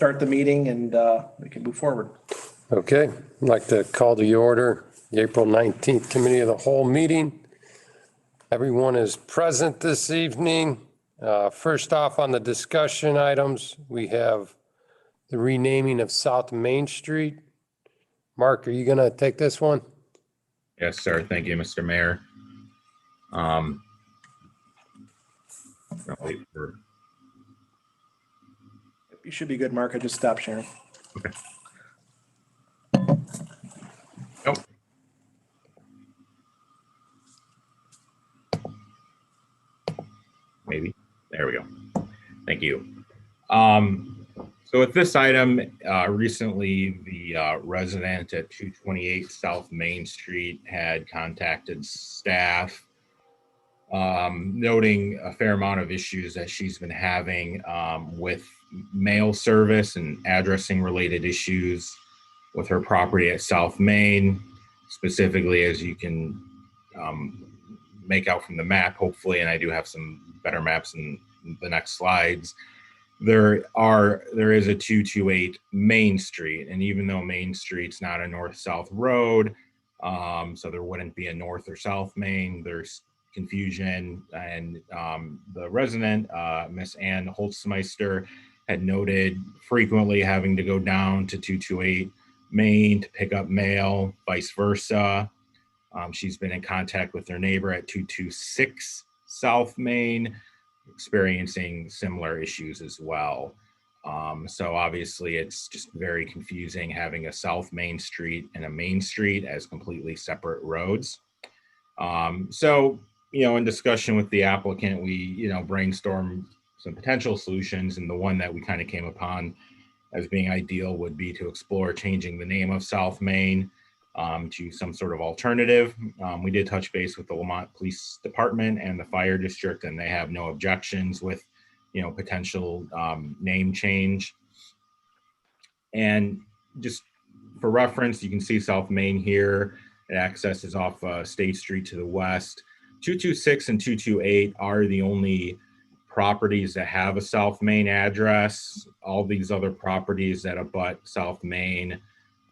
start the meeting and we can move forward. Okay, I'd like to call to order the April 19th Committee of the Whole meeting. Everyone is present this evening. First off, on the discussion items, we have the renaming of South Main Street. Mark, are you going to take this one? Yes, sir. Thank you, Mr. Mayor. I'll wait for, You should be good, Mark. I just stopped sharing. okay. Nope. Maybe. There we go. Thank you. So with this item, recently the resident at 228 South Main Street had contacted staff noting a fair amount of issues that she's been having with mail service and addressing related issues with her property at South Main, specifically as you can make out from the map, hopefully, and I do have some better maps in the next slides. There is a 228 Main Street, and even though Main Street's not a north-south road, so there wouldn't be a north or south Main, there's confusion, and the resident, Miss Ann Holtzmeister, had noted frequently having to go down to 228 Main to pick up mail, vice versa. She's been in contact with her neighbor at 226 South Main, experiencing similar issues as well. So obviously it's just very confusing having a South Main Street and a Main Street as completely separate roads. So, in discussion with the applicant, we, brainstormed some potential solutions, and the one that we kind of came upon as being ideal would be to explore changing the name of South Main to some sort of alternative. We did touch base with the Lamont Police Department and the Fire District, and they have no objections with, potential name change. And just for reference, you can see South Main here. It accesses off State Street to the west. 226 and 228 are the only properties that have a South Main address. All these other properties that abut South Main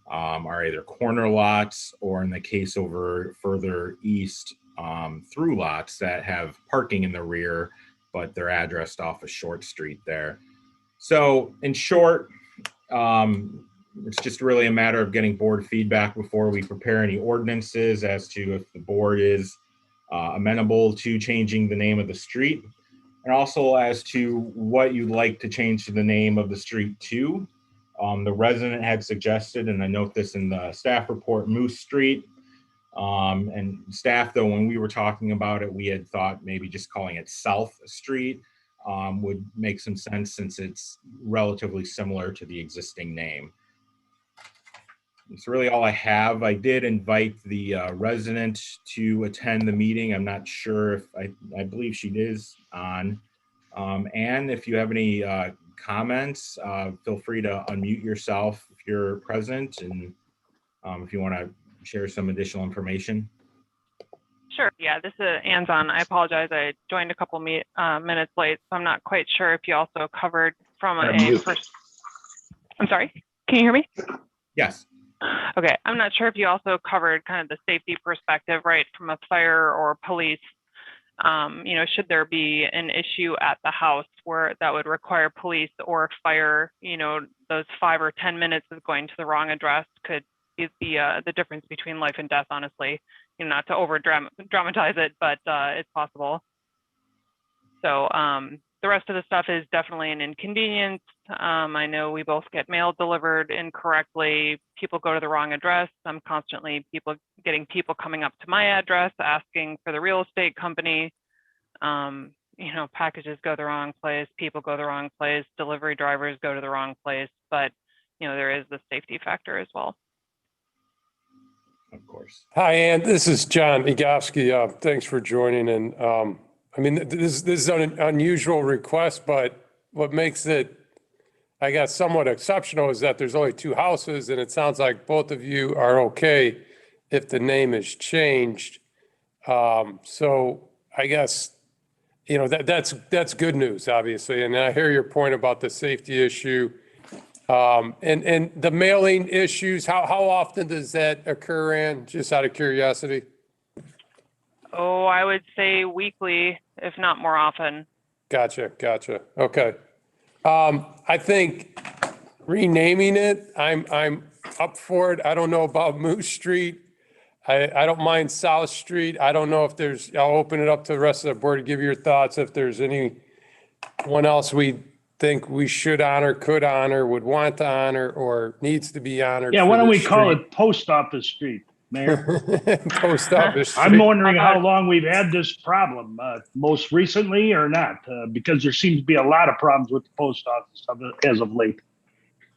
are either corner lots, or in the case over further east, through lots that have parking in the rear, but they're addressed off a short street there. So in short, it's just really a matter of getting board feedback before we prepare any ordinances as to if the board is amenable to changing the name of the street, and also as to what you'd like to change the name of the street to. The resident had suggested, and I note this in the staff report, Moose Street. And staff, though, when we were talking about it, we had thought maybe just calling it South Street would make some sense, since it's relatively similar to the existing name. It's really all I have. I did invite the resident to attend the meeting. I'm not sure if I believe she is on. Anne, if you have any comments, feel free to unmute yourself if you're present, and if you want to share some additional information. Sure. Yeah, this is Anne's on. I apologize. I joined a couple minutes late, so I'm not quite sure if you also covered from a first. I'm sorry. Can you hear me? Yes. Okay. I'm not sure if you also covered kind of the safety perspective, right, from a fire or police. Should there be an issue at the house where that would require police or fire, those 5 or 10 minutes of going to the wrong address could be the difference between life and death, honestly. Not to over dramatize it, but it's possible. So the rest of the stuff is definitely an inconvenience. I know we both get mail delivered incorrectly. People go to the wrong address. I'm constantly getting people coming up to my address asking for the real estate company. Packages go the wrong place, people go the wrong place, delivery drivers go to the wrong place, but there is the safety factor as well. Of course. Hi, Ann. This is John Egofsky. Thanks for joining. And this is an unusual request, but what makes it, I guess, somewhat exceptional is that there's only 2 houses, and it sounds like both of you are okay if the name is changed. So I guess, that's good news, obviously. And I hear your point about the safety issue. And the mailing issues, how often does that occur, Ann? Just out of curiosity? Oh, I would say weekly, if not more often. Gotcha. Okay. I think renaming it, I'm up for it. I don't know about Moose Street. I don't mind South Street. I don't know if there's, I'll open it up to the rest of the board to give your thoughts. If there's anyone else we think we should honor, could honor, would want to honor, or needs to be honored. Yeah, for why don't we this call street. it Post Office Street, Mayor? Post Office I'm Street. wondering how long we've had this problem, most recently or not, because there seems to be a lot of problems with the post office as of late.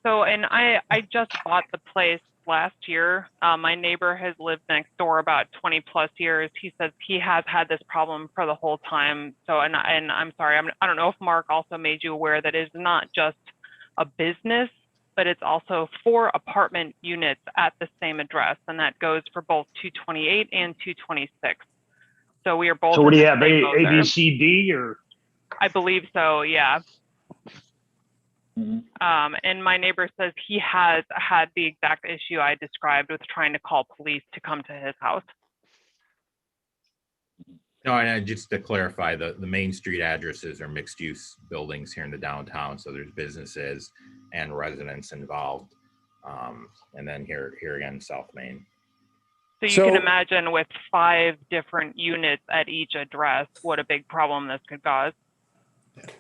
So, and I just bought the place last year. My neighbor has lived next door about 20 plus years. He says he has had this problem for the whole time. So, and I'm sorry, I don't know if Mark also made you aware that it's not just a business, but it's also 4 apartment units at the same address, and that goes for both 228 and 226. So we are both. So what do you have, in the same boat A, there. B, C, D, or? I believe so, yeah. And my neighbor says he has had the exact issue I described with trying to call police to come to his house. No, and just to clarify, the Main Street addresses are mixed-use buildings here in the downtown, so there's businesses and residents involved. And then here again, South Main. So you So- can imagine with 5 different units at each address, what a big problem this could cause.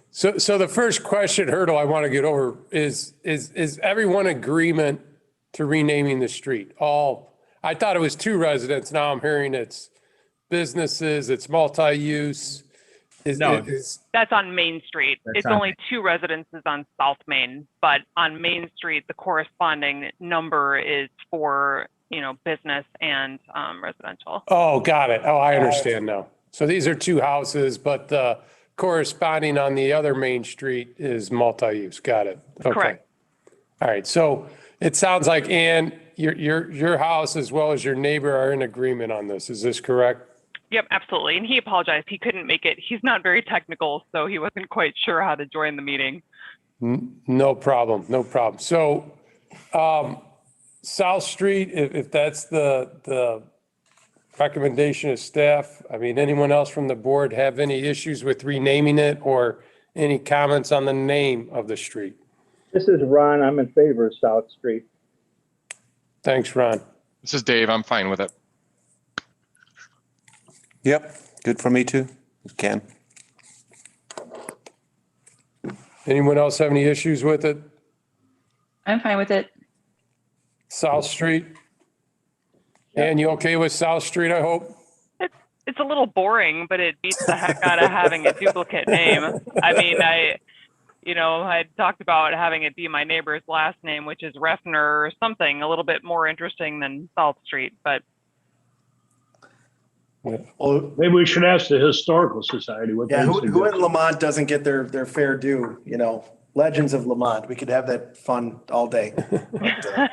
So the first hurdle I want to get over is everyone agreement to renaming the street? I thought it was 2 residents. Now I'm hearing it's businesses, it's multi-use. No. That's on Main Street. That's It's on only 2 residences on South Main, but on Main Street, the corresponding number is for, business and residential. Oh, got it. Oh, I understand now. So these are 2 houses, but the corresponding on the other Main Street is multi-use. Got it. Okay. Correct. All right. So it sounds like, Ann, your house as well as your neighbor are in agreement on this. Is this correct? Yep, absolutely. And he apologized. He couldn't make it. He's not very technical, so he wasn't quite sure how to join the meeting. No problem. So, South Street, if that's the recommendation of staff, I mean, anyone else from the board have any issues with renaming it or any comments on the name of the street? This is Ron. I'm in favor of South Street. Thanks, Ron. This is Dave. I'm fine with it. Yep, good for me too. Ken? Anyone else have any issues with it? I'm fine with it. South Street? And you okay with South Street, I hope? It's a little boring, but it beats the heck out of having a duplicate name. I mean, I talked about having it be my neighbor's last name, which is Refner or something a little bit more interesting than South Street, but Well, Maybe we should ask the Historical Society what they yeah, who suggest. in Lamont doesn't get their fair due, Legends of Lamont. We could have that fun all day. But,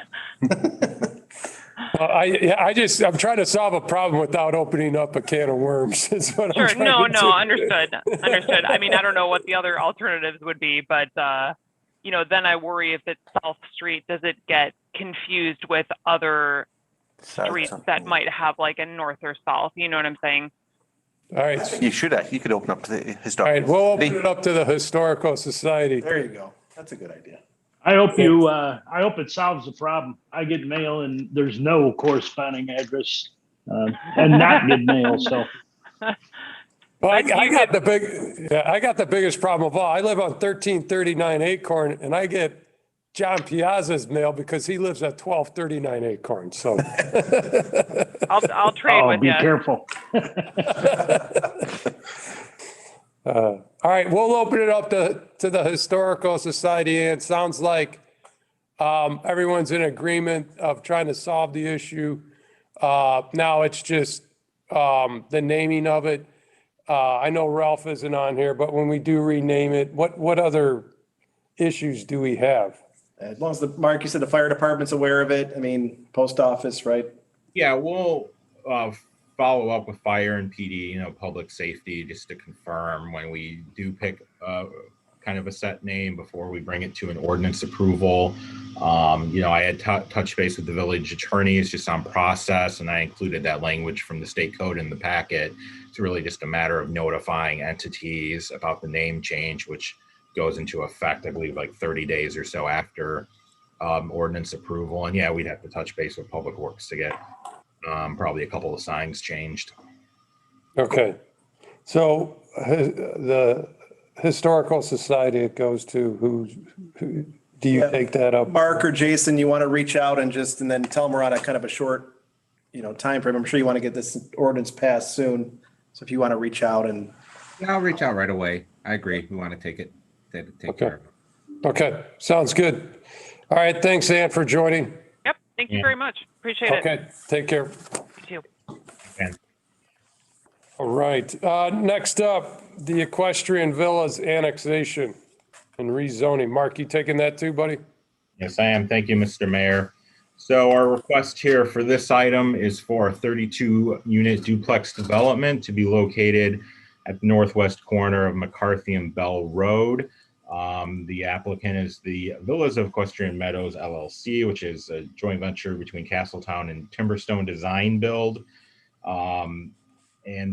I'm trying to solve a problem without opening up a can of worms. Is what I'm sure. trying No, to do. understood. I mean, I don't know what the other alternatives would be, but, then I worry if it's South Street, does it get confused with other streets that might have like a north or south? You know what I'm saying? All right. You could open up to the All right. historical. We'll open it up to the Historical Society. there you go. That's a good idea. I hope it solves the problem. I get mail and there's no corresponding address, and not get mail, so. Well, I got the biggest problem of all. I live on 1339 Acorn and I get John Piazza's mail because he lives at 1239 Acorn. So I'll trade Oh, with be you. careful. all right, we'll open it up to the Historical Society, and it sounds like everyone's in agreement of trying to solve the issue. Now it's just the naming of it. I know Ralph isn't on here, but when we do rename it, what other issues do we have? As long as Mark, you said the fire department's aware of it. I mean, post office, right? Yeah, we'll follow up with fire and PD, public safety, just to confirm when we do pick kind kind of a set name before we bring it to an ordinance approval. I had touched base with the village attorneys just on process, and I included that language from the state code in the packet. It's really just a matter of notifying entities about the name change, which goes into effect, I believe, like 30 days or so after ordinance approval. And yeah, we'd have to touch base with Public Works to get probably a couple of signs changed. Okay. So the Historical Society it goes to, who do you Yeah. take that up? Mark or Jason, you want to reach out and then tell them we're on a kind of a short, time frame. I'm sure you want to get this ordinance passed soon. So if you want to reach out and. Yeah, I'll reach out right away. I agree. We want to take care of it. Okay, sounds good. All right, thanks, Ann, for joining. Yep. Thank you very much. Appreciate it. Okay, take care. You too. And All right, next up, the Equestrian Villas annexation and rezoning. Mark, you taking that too, buddy? yes, I am. Thank you, Mr. Mayor. So our request here for this item is for a 32-unit duplex development to be located at the northwest corner of McCarthy and Bell Road. The applicant is the Villas of Equestrian Meadows LLC, which is a joint venture between Castletown and Timberstone Design Build. And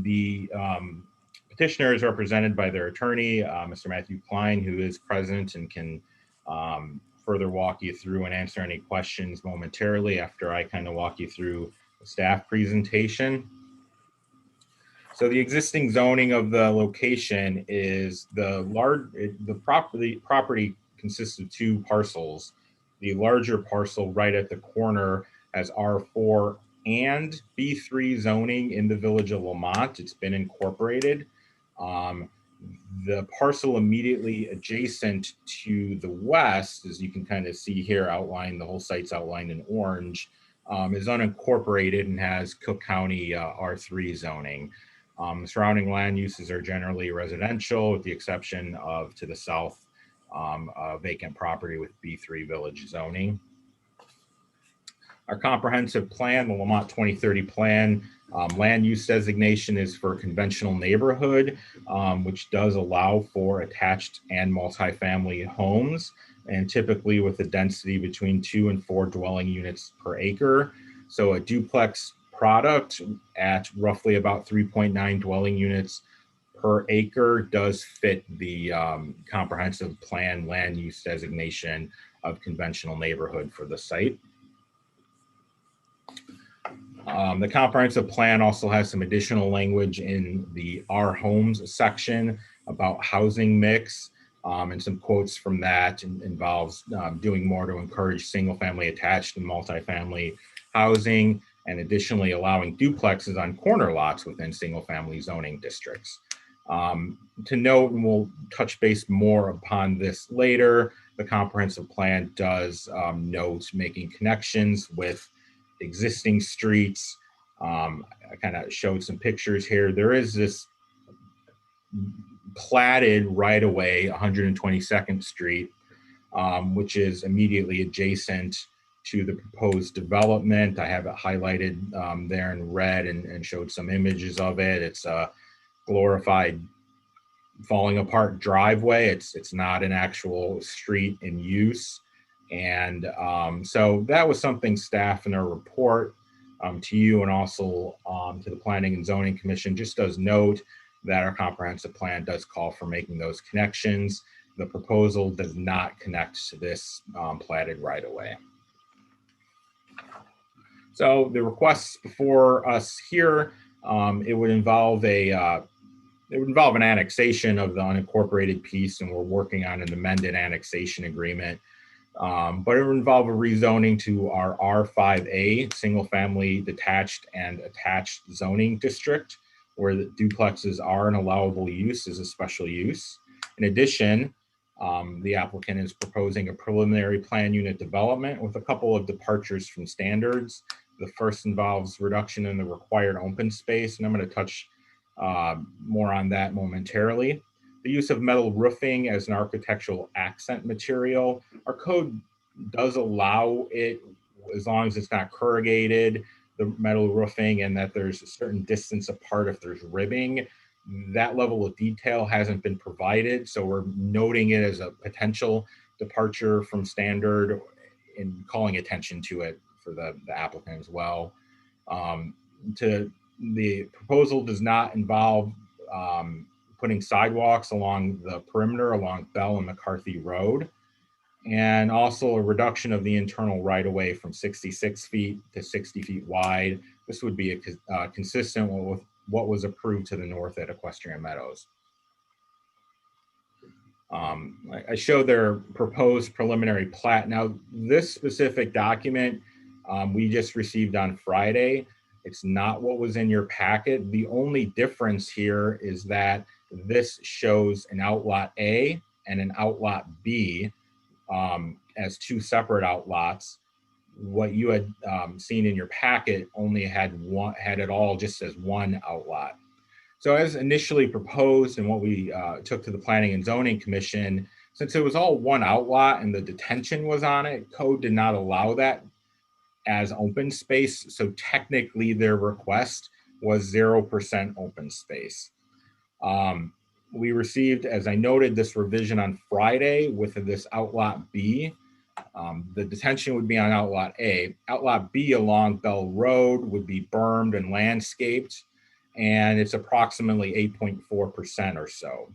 the petitioner is represented by their attorney, Mr. Matthew Klein, who is present and can further walk you through and answer any questions momentarily after I kind of walk you through the staff presentation. So the existing zoning of the location is the property consists of two parcels. The larger parcel right at the corner has R4 and B3 zoning in the village of Lamont. It's been incorporated. The parcel immediately adjacent to the west, as you can kind of see here outlined, the whole site's outlined in orange, is unincorporated and has Cook County R3 zoning. The surrounding land uses are generally residential, with the exception of to the south, vacant property with B3 village zoning. Our comprehensive plan, the Lamont 2030 plan, land use designation is for conventional neighborhood, which does allow for attached and multifamily homes, and typically with a density between 2 and 4 dwelling units per acre. So a duplex product at roughly about 3.9 dwelling units per acre does fit the comprehensive plan land use designation of conventional neighborhood for the site. The comprehensive plan also has some additional language in the Our Homes section about housing mix, and some quotes from that involves doing more to encourage single family attached and multifamily housing, and additionally allowing duplexes on corner lots within single family zoning districts. To note, and we'll touch base more upon this later, the comprehensive plan does note making connections with existing streets. I kind of showed some pictures here. There is this platted right away, 122nd Street, which is immediately adjacent to the proposed development. I have it highlighted there in red and showed some images of it. It's a glorified falling apart driveway. It's not an actual street in use. And so that was something staff in their report to you and also to the Planning and Zoning Commission just does note that our comprehensive plan does call for making those connections. The proposal does not connect to this platted right away. So the requests before us here, it would involve an annexation of the unincorporated piece, and we're working on an amended annexation agreement. But it would involve a rezoning to our R5A, single family detached and attached zoning district, where the duplexes are an allowable use as a special use. In addition, the applicant is proposing a preliminary plan unit development with a couple of departures from standards. The first involves reduction in the required open space, and I'm going to touch more on that momentarily. The use of metal roofing as an architectural accent material. Our code does allow it as long as it's not corrugated, the metal roofing, and that there's a certain distance apart if there's ribbing. That level of detail hasn't been provided, so we're noting it as a potential departure from standard and calling attention to it for the applicant as well. The proposal does not involve putting sidewalks along the perimeter along Bell and McCarthy Road, and also a reduction of the internal right-of-way from 66 feet to 60 feet wide. This would be consistent with what was approved to the north at Equestrian Meadows. I showed their proposed preliminary plat. Now, this specific document we just received on Friday. It's not what was in your packet. The only difference here is that this shows an outlot A and an outlot B as two separate outlots. What you had seen in your packet only had it all just as one outlot. So as initially proposed and what we took to the Planning and Zoning Commission, since it was all one outlot and the detention was on it, code did not allow that as open space. So technically their request was 0% open space. We received, as I noted, this revision on Friday with this outlot B. The detention would be on outlot A. Outlot B along Bell Road would be bermed and landscaped, and it's approximately 8.4% or so.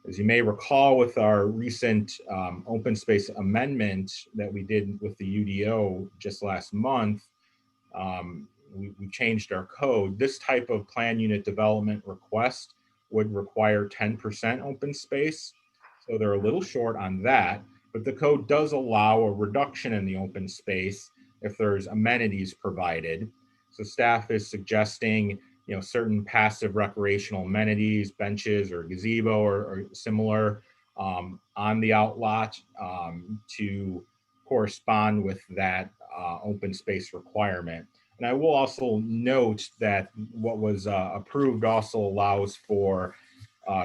As you may recall, with our recent open space amendment that we did with the UDO just last month, we changed our code. This type of plan unit development request would require 10% open space. So they're a little short on that, but the code does allow a reduction in the open space if there's amenities provided. So staff is suggesting, certain passive recreational amenities, benches or gazebo or similar on the outlot to correspond with that open space requirement. And I will also note that what was approved also allows for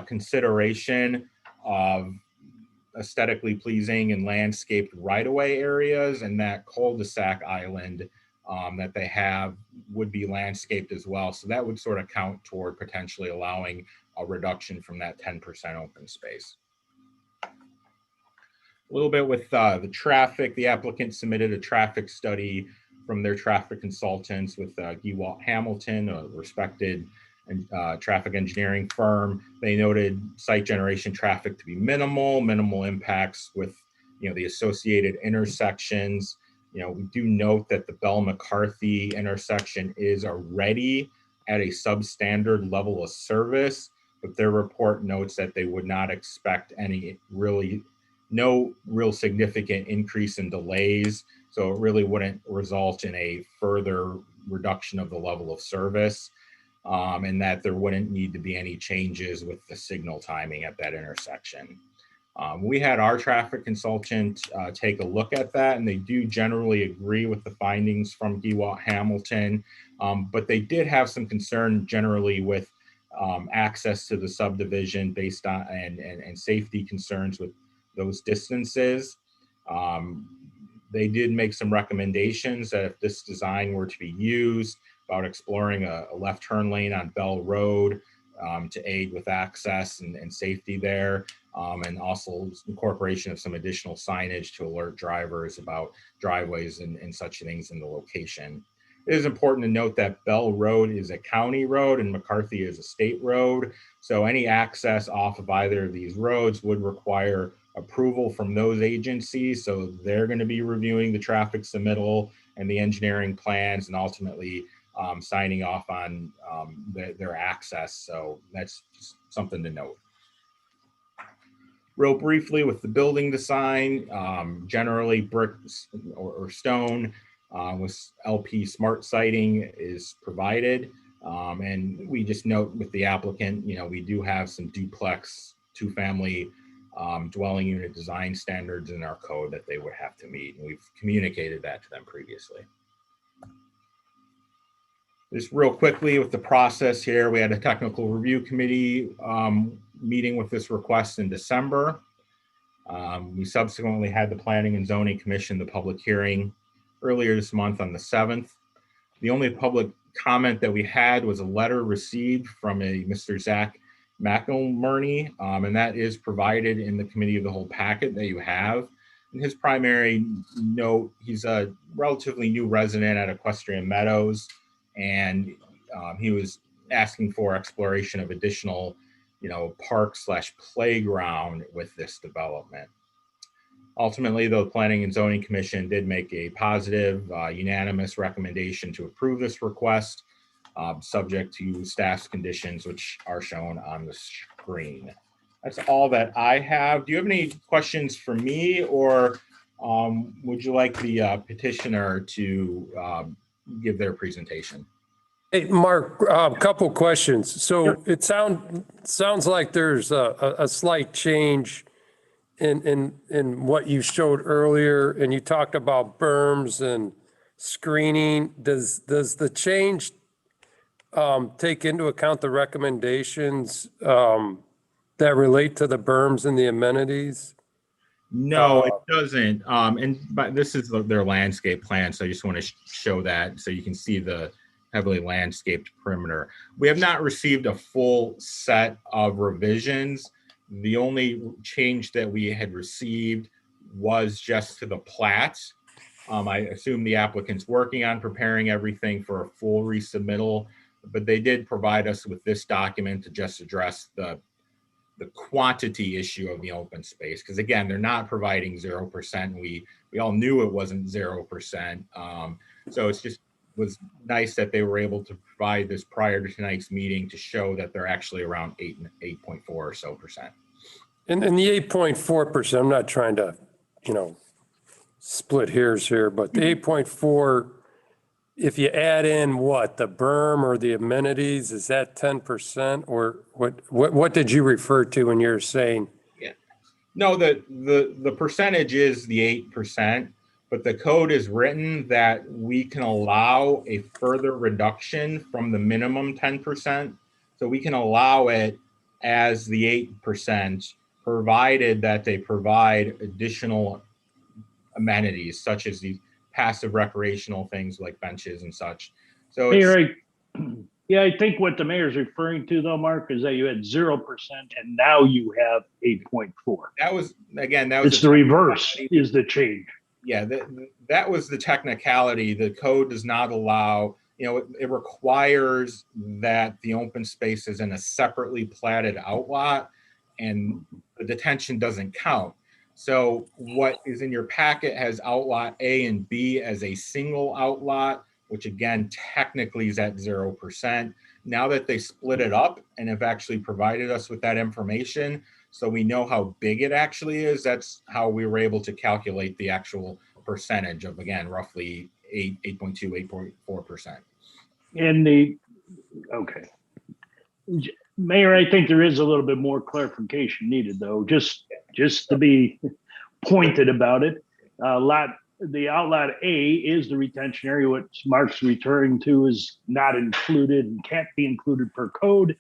consideration of aesthetically pleasing and landscaped right-of-way areas, and that cul-de-sac island that they have would be landscaped as well. So that would sort of count toward potentially allowing a reduction from that 10% open space. A little bit with the traffic, the applicant submitted a traffic study from their traffic consultants with Gewalt Hamilton, a respected traffic engineering firm. They noted site generation traffic to be minimal impacts with the associated intersections. We do note that the Bell McCarthy intersection is already at a substandard level of service, but their report notes that they would not expect no real significant increase in delays. So it really wouldn't result in a further reduction of the level of service, and that there wouldn't need to be any changes with the signal timing at that intersection. We had our traffic consultant take a look at that, and they do generally agree with the findings from Gewalt Hamilton, but they did have some concern generally with access to the subdivision based on and safety concerns with those distances. They did make some recommendations that if this design were to be used, about exploring a left turn lane on Bell Road to aid with access and safety there, and also incorporation of some additional signage to alert drivers about driveways and such things in the location. It is important to note that Bell Road is a county road and McCarthy is a state road. So any access off of either of these roads would require approval from those agencies. So they're going to be reviewing the traffic submittal and the engineering plans and ultimately signing off on their access. So that's just something to note. Real briefly with the building design, generally brick or stone with LP smart siding is provided. And we just note with the applicant, we do have some duplex two-family dwelling unit design standards in our code that they would have to meet. And we've communicated that to them previously. Just real quickly with the process here, we had a technical review committee meeting with this request in December. We subsequently had the Planning and Zoning Commission, the public hearing earlier this month on the 7th. The only public comment that we had was a letter received from a Mr. Zach McElmurney, and that is provided in the committee of the whole packet that you have. And his primary note, he's a relatively new resident at Equestrian Meadows, and he was asking for exploration of additional, park/playground with this development. Ultimately, though, the Planning and Zoning Commission did make a positive, unanimous recommendation to approve this request, subject to staff's conditions, which are shown on the screen. That's all that I have. Do you have any questions for me, or would you like the petitioner to give their presentation? Hey, Mark, a couple questions. So it sounds like there's a slight change in what you showed earlier, and you talked about berms and screening. Does the change take into account the recommendations that relate to the berms and the amenities? No, it doesn't. But this is their landscape plan, so I just want to show that so you can see the heavily landscaped perimeter. We have not received a full set of revisions. The only change that we had received was just to the plats. I assume the applicant's working on preparing everything for a full resubmittal, but they did provide us with this document to just address the quantity issue of the open space. Because again, they're not providing 0%. We all knew it wasn't 0%. So it's just was nice that they were able to provide this prior to tonight's meeting to show that they're actually around 8.4 or so percent. And the 8.4%, I'm not trying to, split hairs here, but the 8.4, if you add in what, the berm or the amenities, is that 10%? Or what did you refer to when you're saying? Yeah. No, the percentage is the 8%, but the code is written that we can allow a further reduction from the minimum 10%. So we can allow it as the 8%, provided that they provide additional amenities such as the passive recreational things like benches and such. So it's, yeah, I think what the mayor's referring to though, Mark, is that you had 0% and now you have 8.4. That was It's the reverse is the change. Yeah, that was the technicality. The code does not allow, it requires that the open space is in a separately platted outlot and the detention doesn't count. So what is in your packet has outlot A and B as a single outlot, which again, technically is at 0%. Now that they split it up and have actually provided us with that information, so we know how big it actually is, that's how we were able to calculate the actual percentage of, again, roughly 8.2, 8.4%. Okay. Mayor, I think there is a little bit more clarification needed though, just to be pointed about it. The outlet A is the retention area. What Mark's referring to is not included and can't be included per code.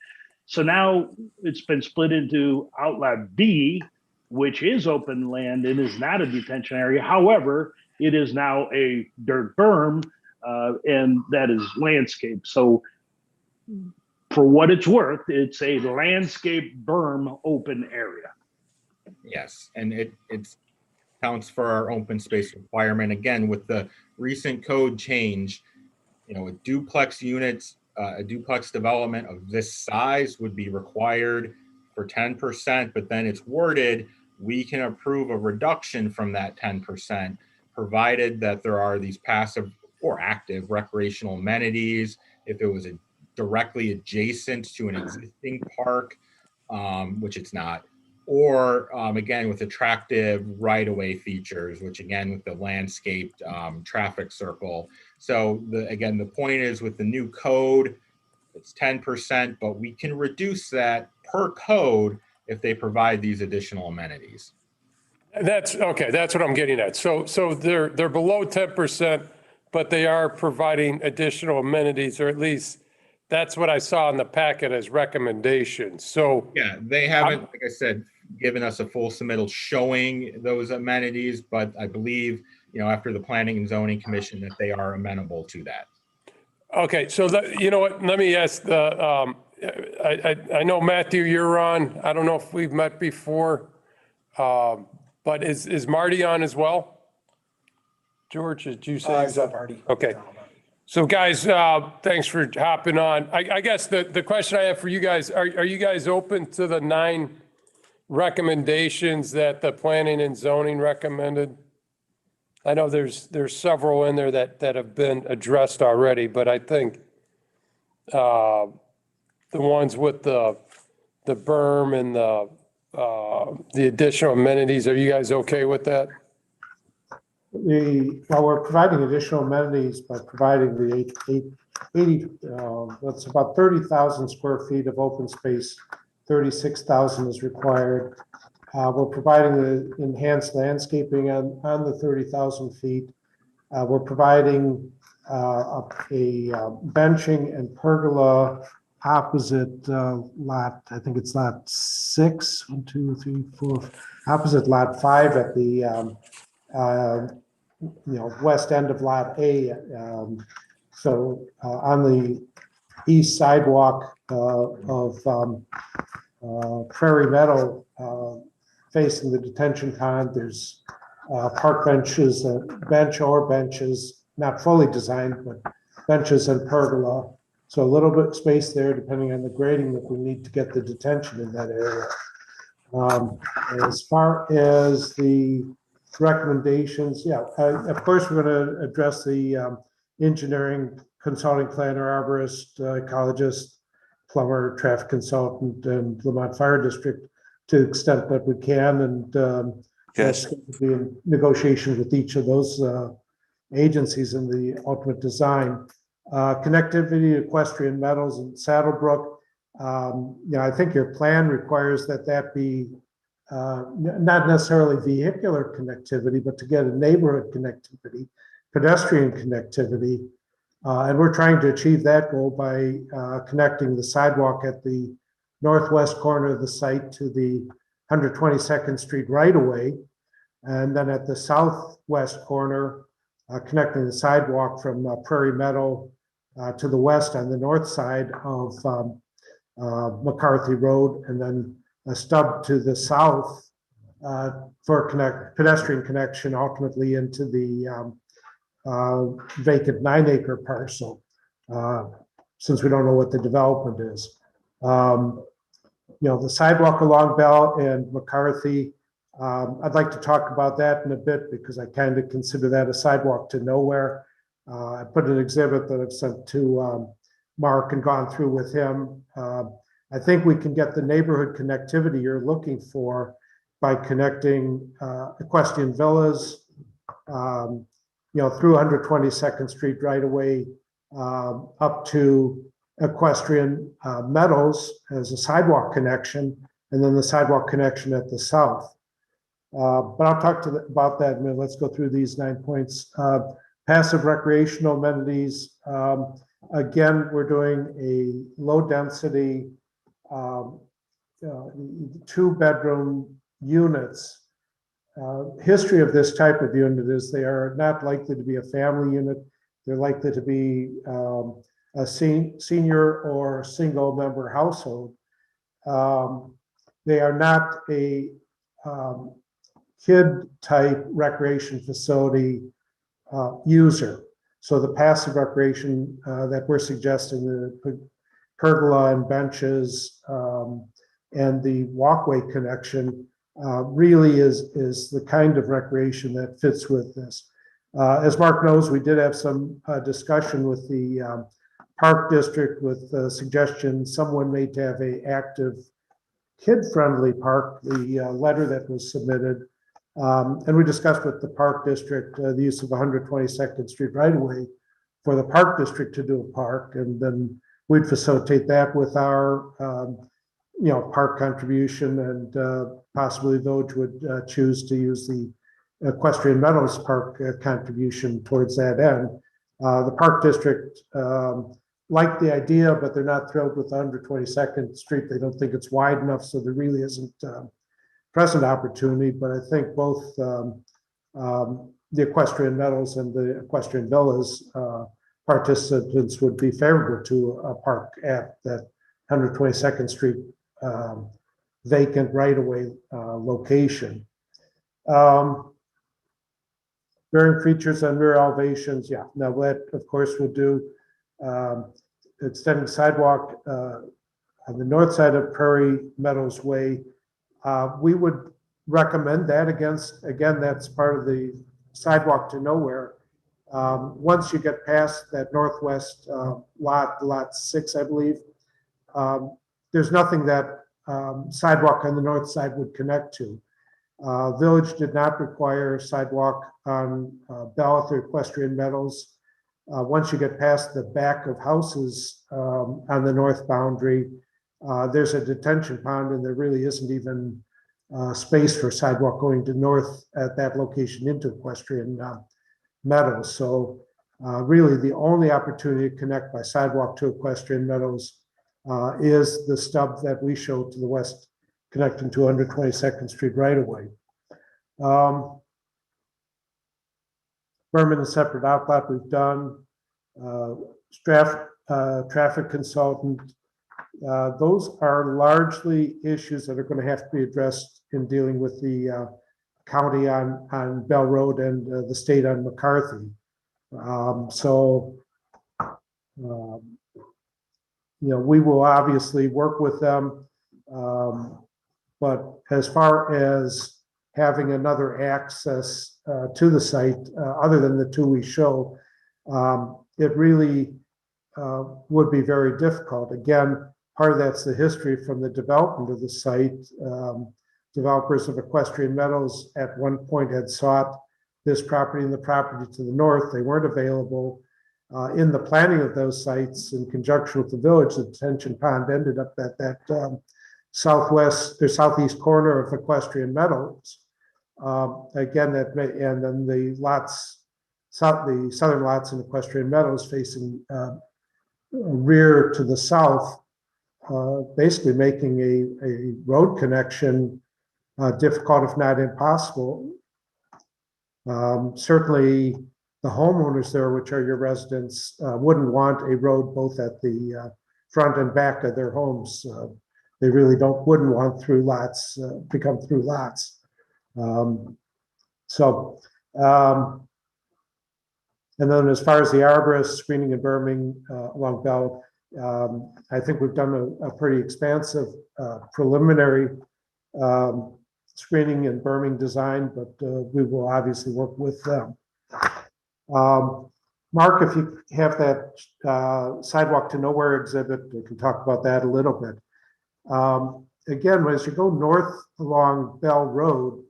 So now it's been split into outlet B, which is open land and is not a detention area. However, it is now a dirt berm and that is landscape. So for what it's worth, it's a landscape berm open area. Yes, and it counts for our open space requirement. Again, with the recent code change, a duplex units, a duplex development of this size would be required for 10%, but then it's worded, we can approve a reduction from that 10%, provided that there are these passive or active recreational amenities. If it was directly adjacent to an existing park, which it's not, or again, with attractive right-of-way features, which again, with the landscaped traffic circle. So the point is with the new code, it's 10%, but we can reduce that per code if they provide these additional amenities. That's okay. That's what I'm getting at. So they're below 10%, but they are providing additional amenities, or at least that's what I saw in the packet as recommendations. So yeah, they haven't, like I said, given us a full submittal showing those amenities, but I believe, after the Planning and Zoning Commission, that they are amenable to that. Okay, so you know what? Let me ask I know Matthew, you're on. I don't know if we've met before. But is Marty on as well? George, did you say? It's up, Marty. Okay. So guys, thanks for hopping on. I guess the question I have for you guys, are you guys open to the 9 recommendations that the planning and zoning recommended? I know there's several in there that have been addressed already, but I think the ones with the berm and the additional amenities, are you guys okay with that? Well, we're providing additional amenities by providing the 80, that's about 30,000 square feet of open space. 36,000 is required. We're providing the enhanced landscaping on the 30,000 feet. We're providing a benching and pergola opposite lot, I think it's lot 6, 1, 2, 3, 4, opposite lot 5 at the west end of lot A. So on the east sidewalk of Prairie Meadow, facing the detention pond, there's park benches, benches, not fully designed, but benches and pergola. So a little bit of space there, depending on the grading that we need to get the detention in that area. As far as the recommendations, of course, we're going to address the engineering consulting planner, arborist, ecologist, plumber, traffic consultant, and Lamont Fire District to the extent that we can, and Yes. be in negotiations with each of those agencies in the ultimate design. Connectivity to Equestrian Meadows and Saddlebrook. I think your plan requires that be not necessarily vehicular connectivity, but to get a neighborhood connectivity, pedestrian connectivity. And we're trying to achieve that goal by connecting the sidewalk at the northwest corner of the site to the 122nd Street right-of-way. And then at the southwest corner, connecting the sidewalk from Prairie Meadow to the west on the north side of McCarthy Road, and then a stub to the south for pedestrian connection ultimately into the vacant 9-acre parcel, since we don't know what the development is. The sidewalk along Bell and McCarthy, I'd like to talk about that in a bit because I kind of consider that a sidewalk to nowhere. I put an exhibit that I've sent to Mark and gone through with him. I think we can get the neighborhood connectivity you're looking for by connecting Equestrian Villas, through 122nd Street right away up to Equestrian Meadows as a sidewalk connection, and then the sidewalk connection at the south. But I'll talk about that in a minute. Let's go through these 9 points. Passive recreational amenities. Again, we're doing a low density 2-bedroom units. History of this type of unit is they are not likely to be a family unit. They're likely to be a senior or single member household. They are not a kid type recreation facility user. So the passive recreation that we're suggesting, the pergola and benches and the walkway connection really is the kind of recreation that fits with this. As Mark knows, we did have some discussion with the Park District with the suggestion someone made to have a active kid-friendly park, the letter that was submitted. And we discussed with the Park District the use of 122nd Street right-of-way for the Park District to do a park, and then we'd facilitate that with our park contribution, and possibly the village would choose to use the Equestrian Meadows Park contribution towards that end. The Park District liked the idea, but they're not thrilled with 122nd Street. They don't think it's wide enough, so there really isn't present opportunity. But I think both the Equestrian Meadows and the Equestrian Villas participants would be favorable to a park app that 122nd Street vacant right-of-way location. Bearing features on rear elevations, yeah, now that of course will do. Extending sidewalk on the north side of Prairie Meadows Way. We would recommend that again, that's part of the sidewalk to nowhere. Once you get past that northwest lot 6, I believe, there's nothing that sidewalk on the north side would connect to. Village did not require sidewalk on Bell or Equestrian Meadows. Once you get past the back of houses on the north boundary, there's a detention pond and there really isn't even space for sidewalk going to north at that location into Equestrian Meadows. So really the only opportunity to connect by sidewalk to Equestrian Meadows is the stub that we showed to the west connecting to 122nd Street right away. Berman, a separate outlet we've done. Traffic consultant. Those are largely issues that are going to have to be addressed in dealing with the county on Bell Road and the state on McCarthy. We will obviously work with them. But as far as having another access to the site, other than the two we show, it really would be very difficult. Again, part of that's the history from the development of the site. Developers of Equestrian Meadows at one point had sought this property and the property to the north. They weren't available. In the planning of those sites, in conjunction with the village, the detention pond ended up at that southwest or southeast corner of Equestrian Meadows. Again, and then the southern lots in Equestrian Meadows facing rear to the south, basically making a road connection difficult, if not impossible. Certainly, the homeowners there, which are your residents, wouldn't want a road both at the front and back of their homes. They really wouldn't want through lots, become through lots. And then as far as the arborist screening and berming along Bell, I think we've done a pretty expansive preliminary screening and berming design, but we will obviously work with them. Mark, if you have that sidewalk to nowhere exhibit, we can talk about that a little bit. Again, as you go north along Bell Road,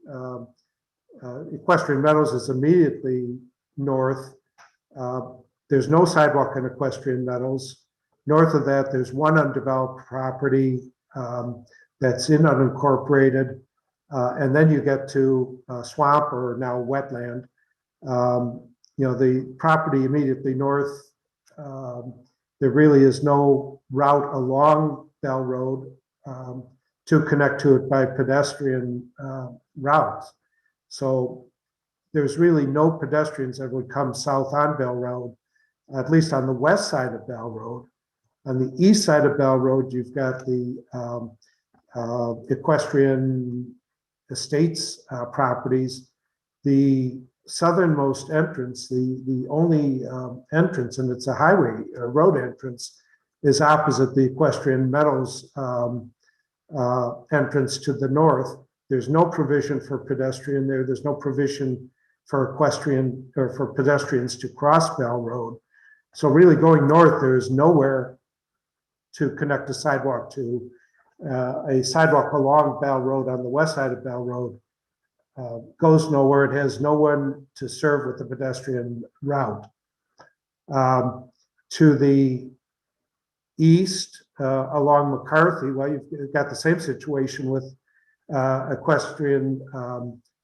Equestrian Meadows is immediately north. There's no sidewalk in Equestrian Meadows. North of that, there's one undeveloped property that's in unincorporated. And then you get to swamp or now wetland. The property immediately north, there really is no route along Bell Road to connect to it by pedestrian routes. So there's really no pedestrians that would come south on Bell Road, at least on the west side of Bell Road. On the east side of Bell Road, you've got the Equestrian Estates properties. The southernmost entrance, the only entrance, and it's a highway road entrance, is opposite the Equestrian Meadows entrance to the north. There's no provision for pedestrian there. There's no provision for equestrian or for pedestrians to cross Bell Road. So really going north, there is nowhere to connect a sidewalk to. A sidewalk along Bell Road on the west side of Bell Road goes nowhere. It has no one to serve with the pedestrian route. To the east, along McCarthy, well, you've got the same situation with Equestrian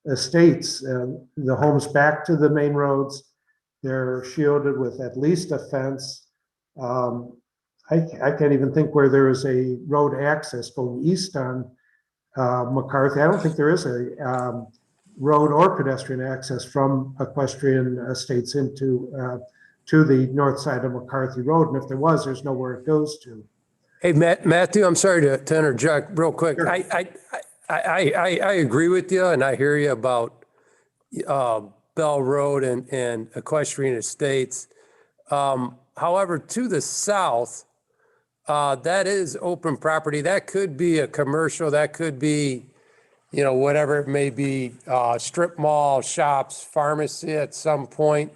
Estates. The homes back to the main roads, they're shielded with at least a fence. I can't even think where there is a road access going east on McCarthy. I don't think there is a road or pedestrian access from Equestrian Estates into to the north side of McCarthy Road. And if there was, there's nowhere it goes to. Hey, Matthew, I'm sorry to interject real quick. I agree with you and I hear you about Bell Road and Equestrian Estates. However, to the south, that is open property. That could be a commercial, that could be, whatever it may be, strip mall, shops, pharmacy at some point.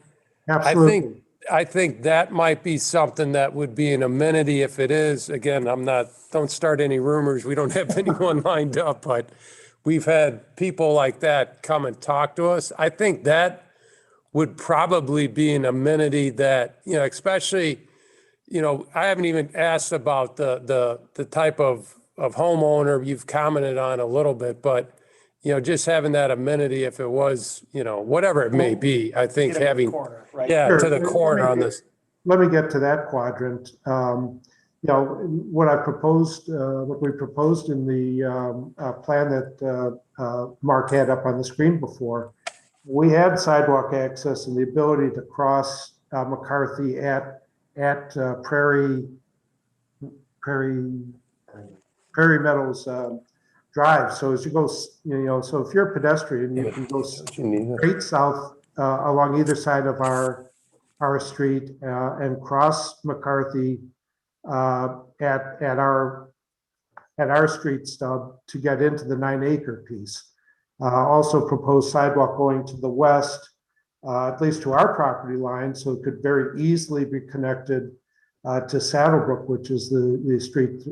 Absolutely. I think that might be something that would be an amenity if it is. Again, don't start any rumors. We don't have anyone lined up, but we've had people like that come and talk to us. I think that would probably be an amenity that, especially, I haven't even asked about the type of homeowner you've commented on a little bit, but, just having that amenity, if it was, whatever it may be, I think Get it in the having, corner, right? yeah, Sure. to the corner on this. Let me get to that quadrant. What we proposed in the plan that Mark had up on the screen before, we had sidewalk access and the ability to cross McCarthy at Prairie Meadows Drive. So as you go, so if you're a pedestrian, you can go straight south along either side of our street and cross McCarthy at our street stub to get into the 9-acre piece. Also proposed sidewalk going to the west, at least to our property line, so it could very easily be connected to Saddlebrook, which is the street,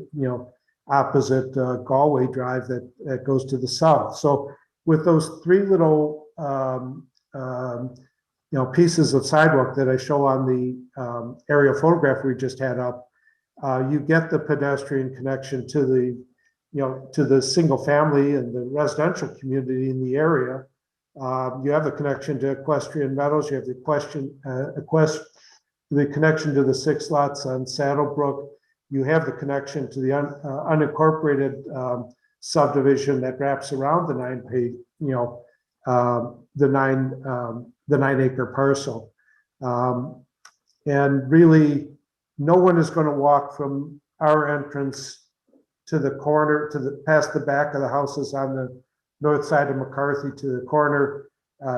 opposite Galway Drive that goes to the south. So with those three little, pieces of sidewalk that I show on the aerial photograph we just had up, you get the pedestrian connection to the single family and the residential community in the area. You have the connection to Equestrian Meadows. You have the connection to the 6 lots on Saddlebrook. You have the connection to the unincorporated subdivision that wraps around the 9-acre parcel. And really, no one is going to walk from our entrance to the corner, past the back of the houses on the north side of McCarthy to the corner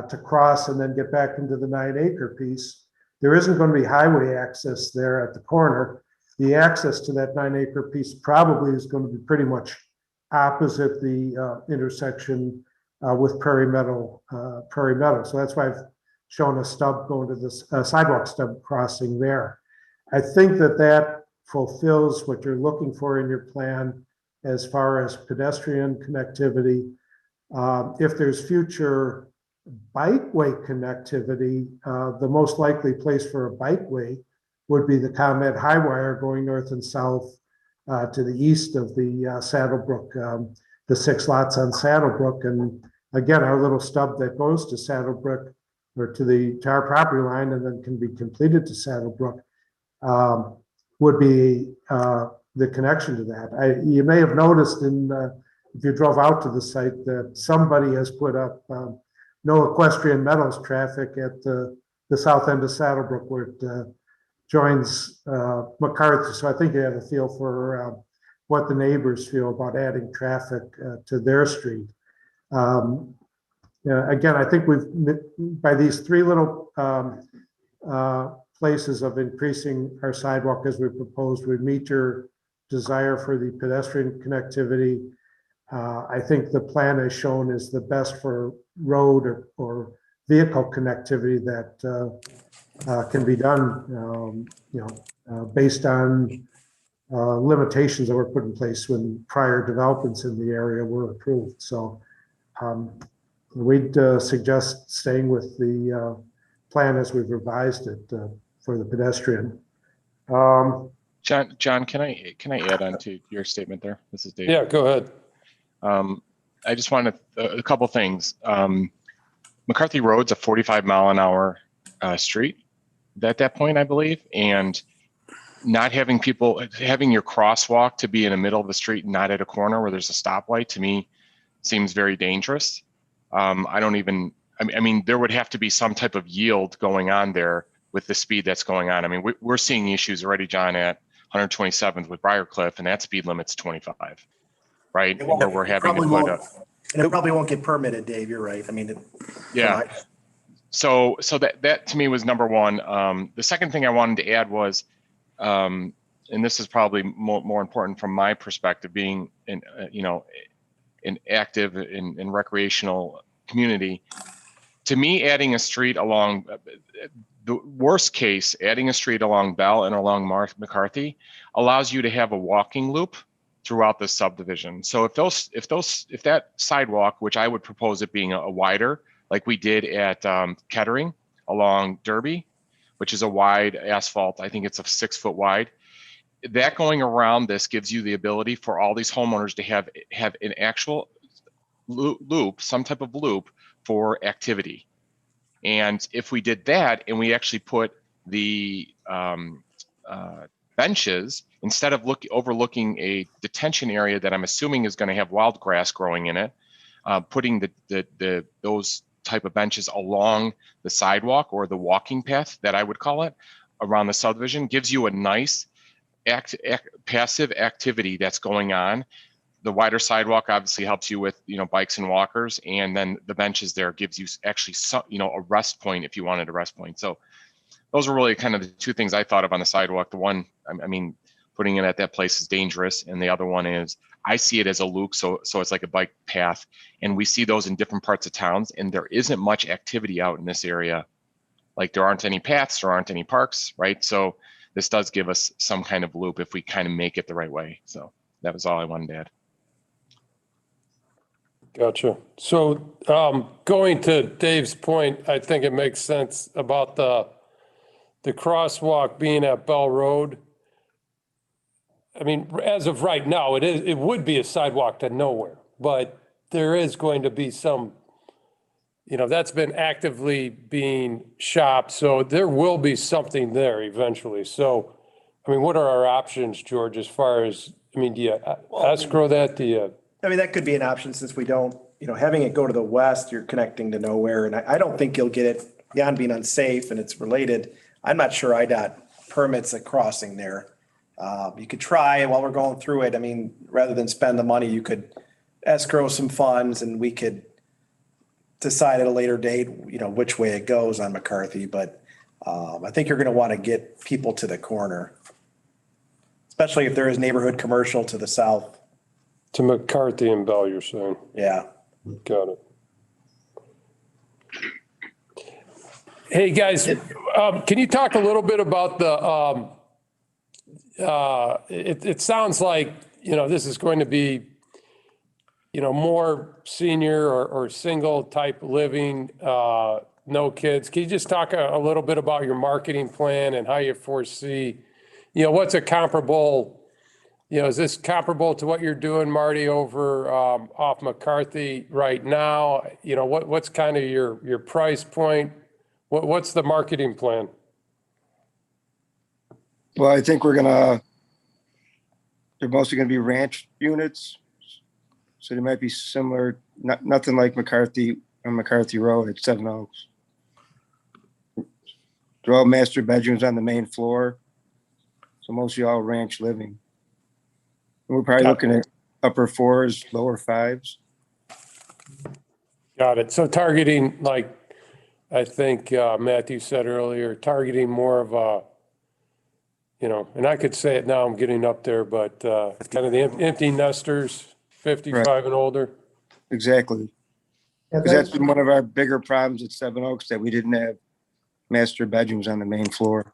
to cross and then get back into the 9-acre piece. There isn't going to be highway access there at the corner. The access to that 9-acre piece probably is going to be pretty much opposite the intersection with Prairie Meadow. So that's why I've shown a stub going to this sidewalk stub crossing there. I think that fulfills what you're looking for in your plan as far as pedestrian connectivity. If there's future bikeway connectivity, the most likely place for a bikeway would be the ComEd High Wire going north and south to the east of the Saddlebrook, the 6 lots on Saddlebrook. And again, our little stub that goes to Saddlebrook or to our property line and then can be completed to Saddlebrook would be the connection to that. You may have noticed if you drove out to the site that somebody has put up no Equestrian Meadows traffic at the south end of Saddlebrook where it joins McCarthy. So I think you have a feel for what the neighbors feel about adding traffic to their street. Again, I think by these 3 little places of increasing our sidewalk as we proposed, we meet your desire for the pedestrian connectivity. I think the plan as shown is the best for road or vehicle connectivity that can be done, based on limitations that were put in place when prior developments in the area were approved. So we'd suggest staying with the plan as we've revised it for the pedestrian. John, can I add on to your statement there? This is Dave. Yeah, go ahead. I just wanted a couple things. McCarthy Road's a 45-mile-an-hour street at that point, I believe, and not having your crosswalk to be in the middle of the street, not at a corner where there's a stoplight, to me seems very dangerous. I mean, there would have to be some type of yield going on there with the speed that's going on. I mean, we're seeing issues already, John, at 127th with Briarcliff, and that speed limit's 25, right? It won't- Where we're it having to probably put won't- And it probably won't get permitted, Dave, you're right. I mean, yeah. So that to me was number one. The second thing I wanted to add was, and this is probably more important from my perspective, being an active in recreational community. To me, adding a street along the worst case, adding a street along Bell and along McCarthy allows you to have a walking loop throughout the subdivision. So if that sidewalk, which I would propose it being a wider, like we did at Kettering along Derby, which is a wide asphalt, I think it's a 6 foot wide. That going around this gives you the ability for all these homeowners to have an actual loop, some type of loop for activity. And if we did that and we actually put the benches, instead of overlooking a detention area that I'm assuming is going to have wild grass growing in it, putting those type of benches along the sidewalk or the walking path that I would call it around the subdivision gives you a nice passive activity that's going on. The wider sidewalk obviously helps you with, bikes and walkers, and then the benches there gives you actually some, a rest point if you wanted a rest point. So those are really kind of the two things I thought of on the sidewalk. The one, I mean, putting it at that place is dangerous, and the other one is I see it as a loop, so it's like a bike path, and we see those in different parts of towns, and there isn't much activity out in this area. Like there aren't any paths, there aren't any parks, right? So this does give us some kind of loop if we kind of make it the right way. So that was all I wanted to add. Gotcha. So going to Dave's point, I think it makes sense about the crosswalk being at Bell Road. I mean, as of right now, it would be a sidewalk to nowhere, but there is going to be some, that's been actively being shopped. So there will be something there eventually. So, I mean, what are our options, George, as far as, do you escrow that? I mean, that could be an option since we don't, having it go to the west, you're connecting to nowhere. And I don't think you'll get it beyond being unsafe and it's related. I'm not sure IDOT permits a crossing there. You could try while we're going through it. I mean, rather than spend the money, you could escrow some funds and we could decide at a later date, which way it goes on McCarthy. But I think you're going to want to get people to the corner, especially if there is neighborhood commercial to the south. To McCarthy and Bell, you're saying? Yeah. Got it. Hey, guys, can you talk a little bit about it sounds like, this is going to be, more senior or single type living, no kids. Can you just talk a little bit about your marketing plan and how you foresee, what's a comparable, is this comparable to what you're doing, Marty, over off McCarthy right now? What's kind of your price point? What's the marketing plan? Well, I think they're mostly going to be ranch units. So they might be similar, nothing like McCarthy on McCarthy Road at Seven Oaks. They're all master bedrooms on the main floor. So mostly all ranch living. And we're probably looking at upper 4s, lower 5s. Got it. So targeting, like I think Matthew said earlier, targeting more of a, and I could say it now, I'm getting up there, but kind of the empty nesters, 55 right. And older. Exactly. Because that's been one of our bigger problems at Seven Oaks, that we didn't have master bedrooms on the main floor.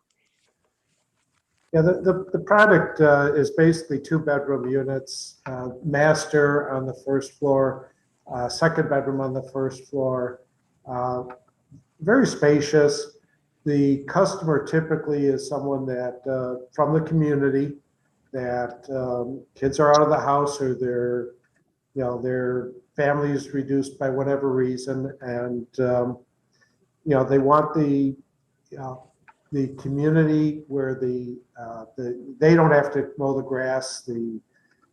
Yeah, the product is basically 2-bedroom units, master on the first floor, second bedroom on the first floor, very spacious. The customer typically is someone that from the community, that kids are out of the house or their family is reduced by whatever reason, and they want the community where they don't have to mow the grass. The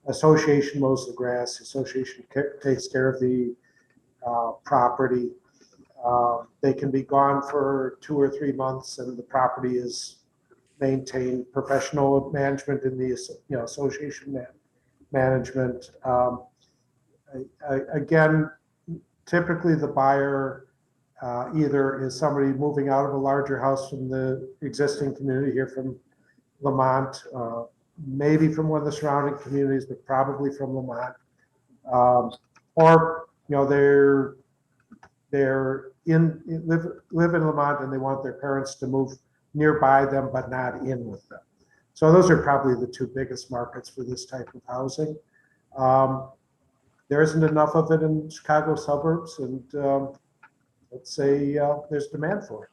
association mows the grass. The association takes care of the property. They can be gone for 2 or 3 months, and the property is maintain professional management in the, association management. Again, typically the buyer either is somebody moving out of a larger house from the existing community here from Lamont, maybe from one of the surrounding communities, but probably from Lamont. Or, they're live in Lamont and they want their parents to move nearby them, but not in with them. So those are probably the two biggest markets for this type of housing. There isn't enough of it in Chicago suburbs, and let's say there's demand for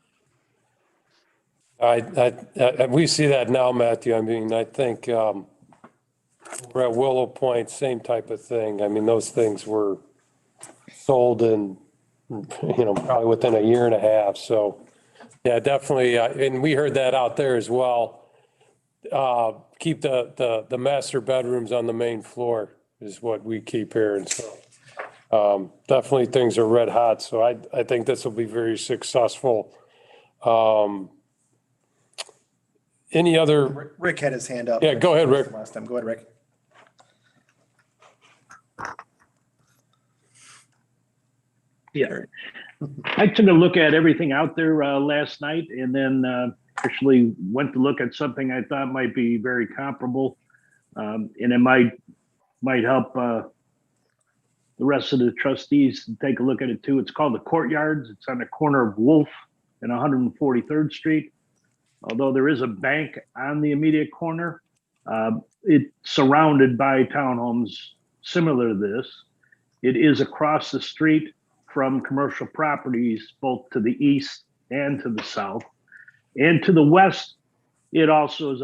it. We see that now, Matthew. I mean, I think we're at Willow Point, same type of thing. I mean, those things were sold in, probably within a year and a half. So, yeah, definitely. And we heard that out there as well. Keep the master bedrooms on the main floor is what we keep hearing. So definitely things are red hot. So I think this will be very successful. Any other? Rick had his hand up. Yeah, go ahead, Rick. Last time. Go ahead, Rick. Yeah. I took a look at everything out there last night, and then actually went to look at something I thought might be very comparable, and it might help the rest of the trustees to take a look at it too. It's called the Courtyards. It's on the corner of Wolf and 143rd Street. Although there is a bank on the immediate corner, it's surrounded by townhomes similar to this. It is across the street from commercial properties, both to the east and to the south. And to the west, it also is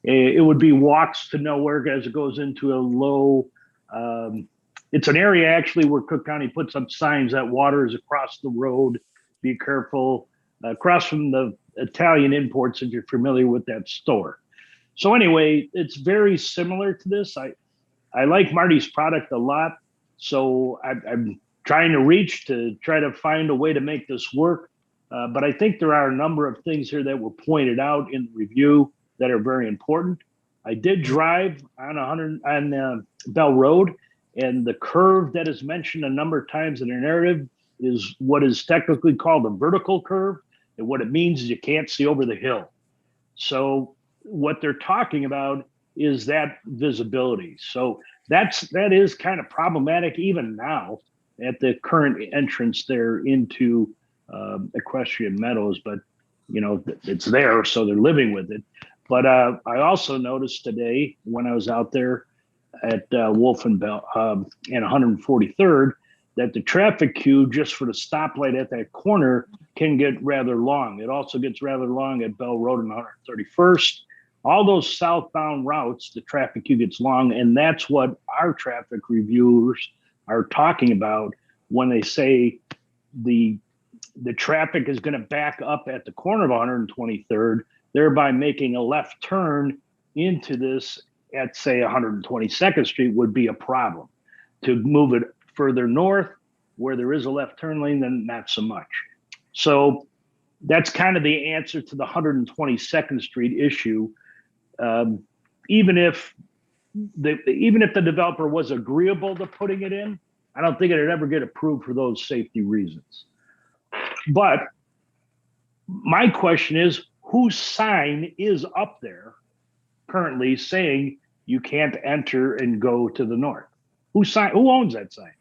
it would be walks to nowhere as it goes into a low, it's an area actually where Cook County puts up signs that water is across the road, be careful, across from the Italian imports, if you're familiar with that store. So anyway, it's very similar to this. I like Marty's product a lot. So I'm trying to reach to try to find a way to make this work. But I think there are a number of things here that were pointed out in the review that are very important. I did drive on Bell Road, and the curve that is mentioned a number of times in the narrative is what is technically called a vertical curve. And what it means is you can't see over the hill. So what they're talking about is that visibility. So that is kind of problematic even now at the current entrance there into Equestrian Meadows, but it's there, so they're living with it. But I also noticed today when I was out there at Wolf and Bell and 143rd that the traffic queue just for the stoplight at that corner can get rather long. It also gets rather long at Bell Road and 131st. All those southbound routes, the traffic queue gets long, and that's what our traffic reviewers are talking about when they say the traffic is going to back up at the corner of 123rd, thereby making a left turn into this at, say, 122nd Street would be a problem. To move it further north, where there is a left turn lane, then not so much. So that's kind of the answer to the 122nd Street issue. Even if the developer was agreeable to putting it in, I don't think it'd ever get approved for those safety reasons. But my question is, whose sign is up there currently saying you can't enter and go to the north? Who owns that sign?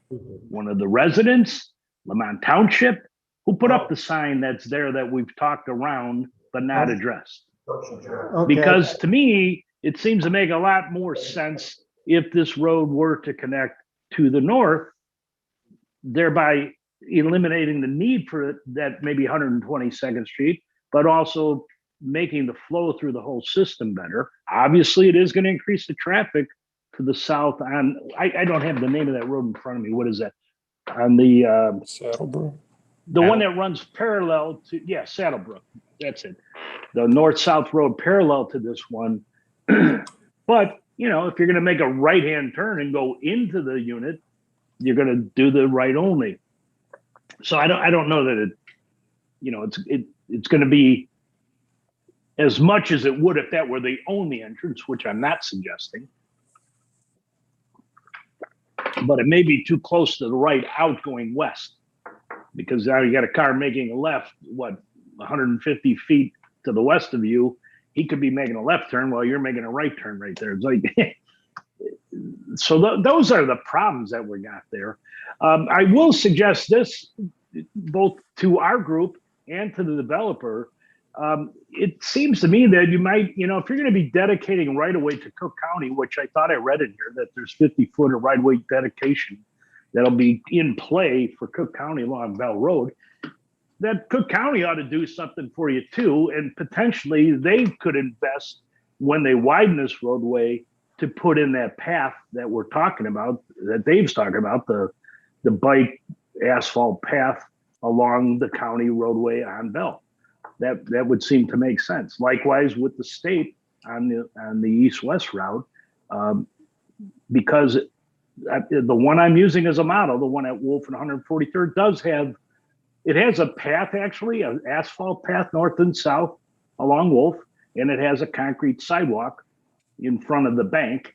One of the residents, Lamont Township? Who put up the sign that's there that we've talked around but not addressed? Okay. Because to me, it seems to make a lot more sense if this road were to connect to the north, thereby eliminating the need for that maybe 122nd Street, but also making the flow through the whole system better. Obviously, it is going to increase the traffic to the south on, I don't have the name of that road in front of me. What is that? On the Saddlebrook. The one that runs parallel to, Saddlebrook. That's it. The north-south road parallel to this one. But, if you're going to make a right-hand turn and go into the unit, you're going to do the right only. So I don't know that it's going to be as much as it would if that were the only entrance, which I'm not suggesting. But it may be too close to the right out going west, because now you got a car making a left, 150 feet to the west of you. He could be making a left turn while you're making a right turn right there. It's like, so those are the problems that we got there. I will suggest this both to our group and to the developer. It seems to me that you might, if you're going to be dedicating right away to Cook County, which I thought I read in here that there's 50-foot of right away dedication that'll be in play for Cook County along Bell Road, that Cook County ought to do something for you too, and potentially they could invest when they widen this roadway to put in that path that we're talking about, that Dave's talking about, the bike asphalt path along the county roadway on Bell. That would seem to make sense. Likewise with the state on the east-west route, because the one I'm using as a model, the one at Wolf and 143rd, has a path, actually, an asphalt path north and south along Wolf, and it has a concrete sidewalk in front of the bank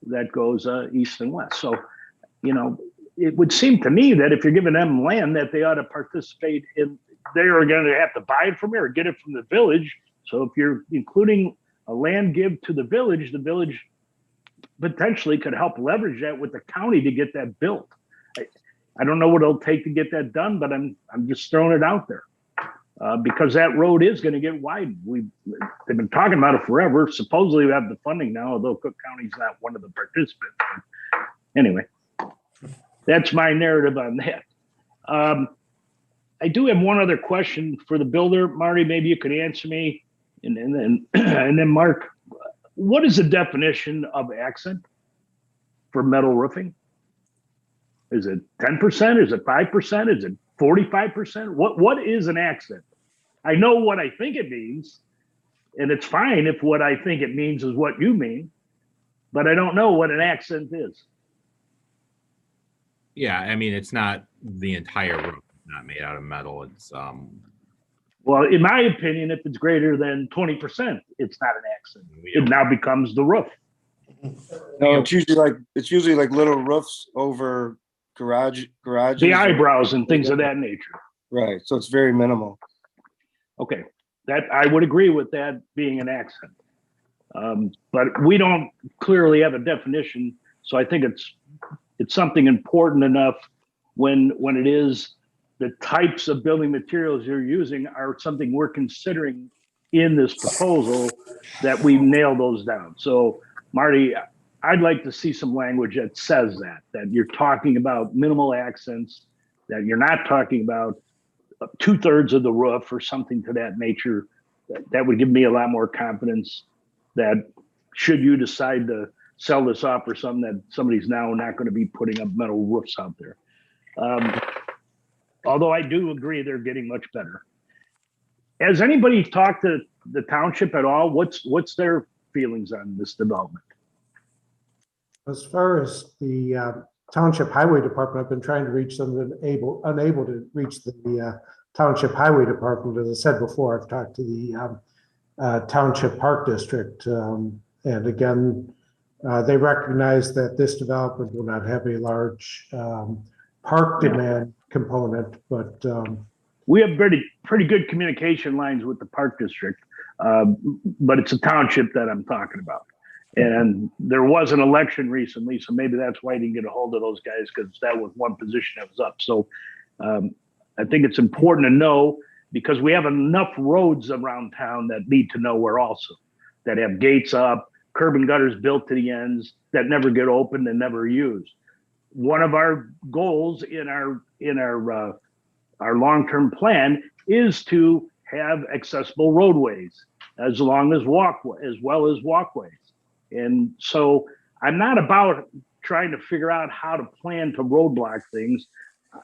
that goes east and west. So, it would seem to me that if you're giving them land, that they ought to participate in. They are going to have to buy it from here or get it from the village. So if you're including a land give to the village potentially could help leverage that with the county to get that built. I don't know what it'll take to get that done, but I'm just throwing it out there because that road is going to get widened. They've been talking about it forever. Supposedly we have the funding now, although Cook County's not one of the participants. Anyway, that's my narrative on that. I do have one other question for the builder. Marty, maybe you could answer me. And then Mark, what is the definition of accent for metal roofing? Is it 10%? Is it 5%? Is it 45%? What is an accent? I know what I think it means, and it's fine if what I think it means is what you mean, but I don't know what an accent is. Yeah, I mean, it's not the entire roof, not made out of metal. It's well, in my opinion, if it's greater than 20%, it's not an accent. It now becomes the roof. No, it's usually like little roofs over garages. The eyebrows and things of that nature. Right. So it's very minimal. Okay. That I would agree with that being an accent. But we don't clearly have a definition. So I think it's something important enough when it is the types of building materials you're using are something we're considering in this proposal that we nail those down. So Marty, I'd like to see some language that says that you're talking about minimal accents, that you're not talking about 2/3 of the roof or something to that nature. That would give me a lot more confidence that should you decide to sell this off or something, that somebody's now not going to be putting up metal roofs out there. Although I do agree they're getting much better. Has anybody talked to the township at all? What's their feelings on this development? As far as the Township Highway Department, I've been trying to reach them, unable to reach the Township Highway Department. As I said before, I've talked to the Township Park District. And again, they recognize that this development will not have a large park demand component, but we have pretty good communication lines with the Park District, but it's a township that I'm talking about. And there was an election recently, so maybe that's why I didn't get a hold of those guys, because that was one position that was up. So I think it's important to know, because we have enough roads around town that need to know where also, that have gates up, curb and gutters built to the ends that never get opened and never used. One of our goals in our long-term plan is to have accessible roadways as well as walkways. And so I'm not about trying to figure out how to plan to roadblock things.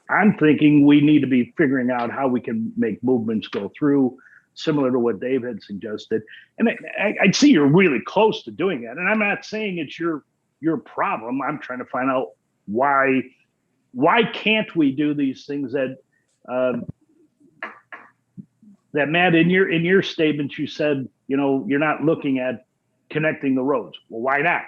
I'm thinking we need to be figuring out how we can make movements go through, similar to what Dave had suggested. And I see you're really close to doing that. And I'm not saying it's your problem. I'm trying to find out why can't we do these things that that Matt, in your statements, you said, you're not looking at connecting the roads. Well, why not?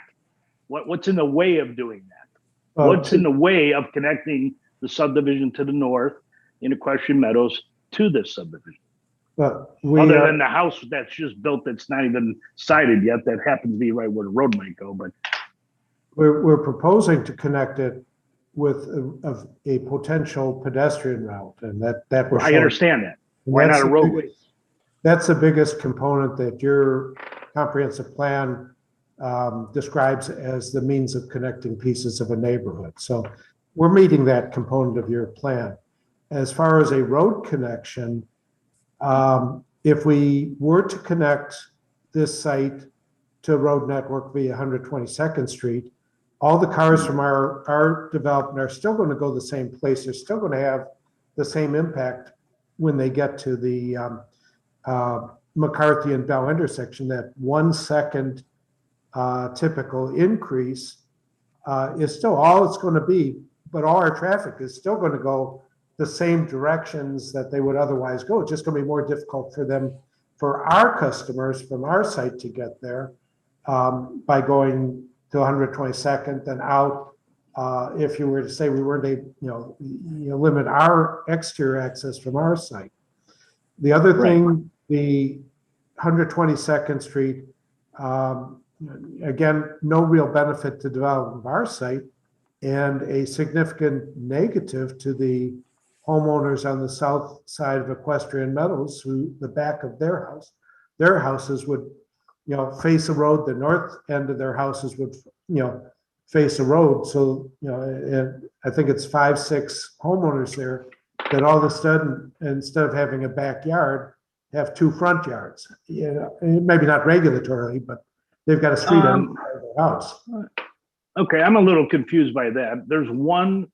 What's in the way of doing that? What's in the way of connecting the subdivision to the north in Equestrian Meadows to this subdivision? But Other than the house that's just built, that's not even sided yet, that happens to be right where the road might go, but. we're proposing to connect it with a potential pedestrian route, and that was. I understand that. Why not a roadway? That's the biggest component that your comprehensive plan describes as the means of connecting pieces of a neighborhood. So we're meeting that component of your plan. As far as a road connection, if we were to connect this site to a road network via 122nd Street, all the cars from our development are still going to go the same place. They're still going to have the same impact when they get to the McCarthy and Bell intersection. That 1 second typical increase is still all it's going to be, but all our traffic is still going to go the same directions that they would otherwise go. It's just going to be more difficult for them, for our customers from our site to get there by going to 122nd and out. If you were to say we weren't able, you limit our exterior access from our site. The other thing, the 122nd Street, again, no real benefit to development of our site, and a significant negative to the homeowners on the south side of Equestrian Meadows, who the back of their houses would, face a road. The north end of their houses would, face a road. So, I think it's 5-6 homeowners there that all of a sudden, instead of having a backyard, have 2 front yards. Maybe not regulatorily, but they've got a street on their house. Okay, I'm a little confused by that. There's one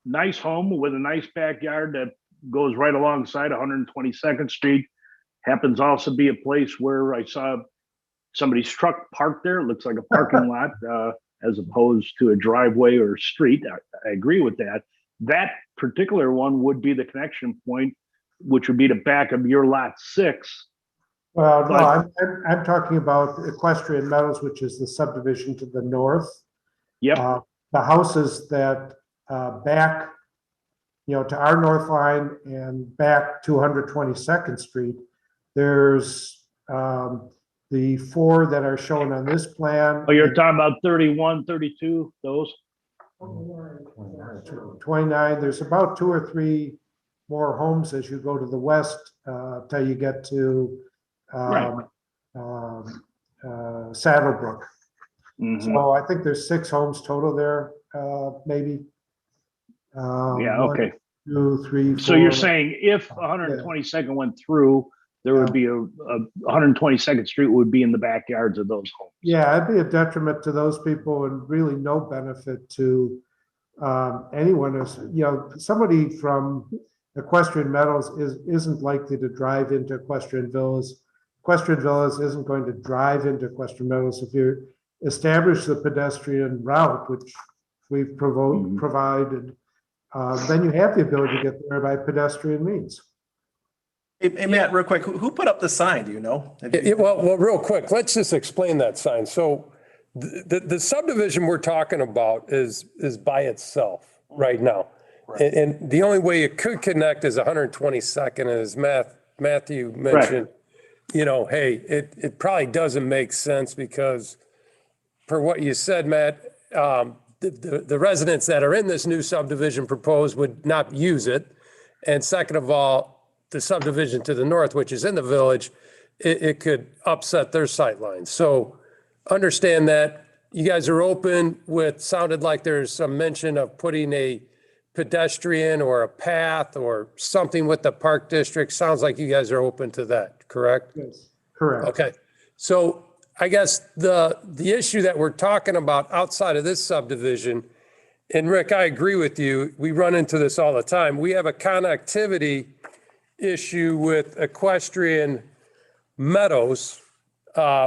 nice home with a nice backyard that goes right alongside 122nd Street. Happens also be a place where I saw somebody's truck parked there. It looks like a parking lot as opposed to a driveway or street. I agree with that. That particular one would be the connection point, which would be the back of your lot 6. Well, no, I'm talking about Equestrian Meadows, which is the subdivision to the north. Yep. The houses that back, to our north line and back to 122nd Street. There's the 4 that are shown on this plan. Oh, you're talking about 31, 32, those? 29. There's about 2 or 3 more homes as you go to the west till you get to Saddlebrook. So I think there's 6 homes total there, maybe. Okay. 1, 2, 3, 4. So you're saying if 122nd went through, there would be a 122nd Street would be in the backyards of those homes. Yeah, it'd be a detriment to those people and really no benefit to anyone. Somebody from Equestrian Meadows isn't likely to drive into Equestrian Villas. Equestrian Villas isn't going to drive into Equestrian Meadows. If you establish the pedestrian route, which we've provided, then you have the ability to get there by pedestrian means. Hey, Matt, real quick, who put up the sign? Do you know? Well, real quick, let's just explain that sign. So the subdivision we're talking about is by itself right now. Right. And the only way it could connect is 122nd, and as Matthew mentioned, hey, it probably doesn't make sense because for what you said, Matt, the residents that are in this new subdivision proposed would not use it. And second of all, the subdivision to the north, which is in the village, it could upset their sight lines. So understand that you guys are open with, sounded like there's some mention of putting a pedestrian or a path or something with the park district. Sounds like you guys are open to that, correct? Yes, correct. Okay. So I guess the issue that we're talking about outside of this subdivision, and Rick, I agree with you. We run into this all the time. We have a connectivity issue with Equestrian Meadows,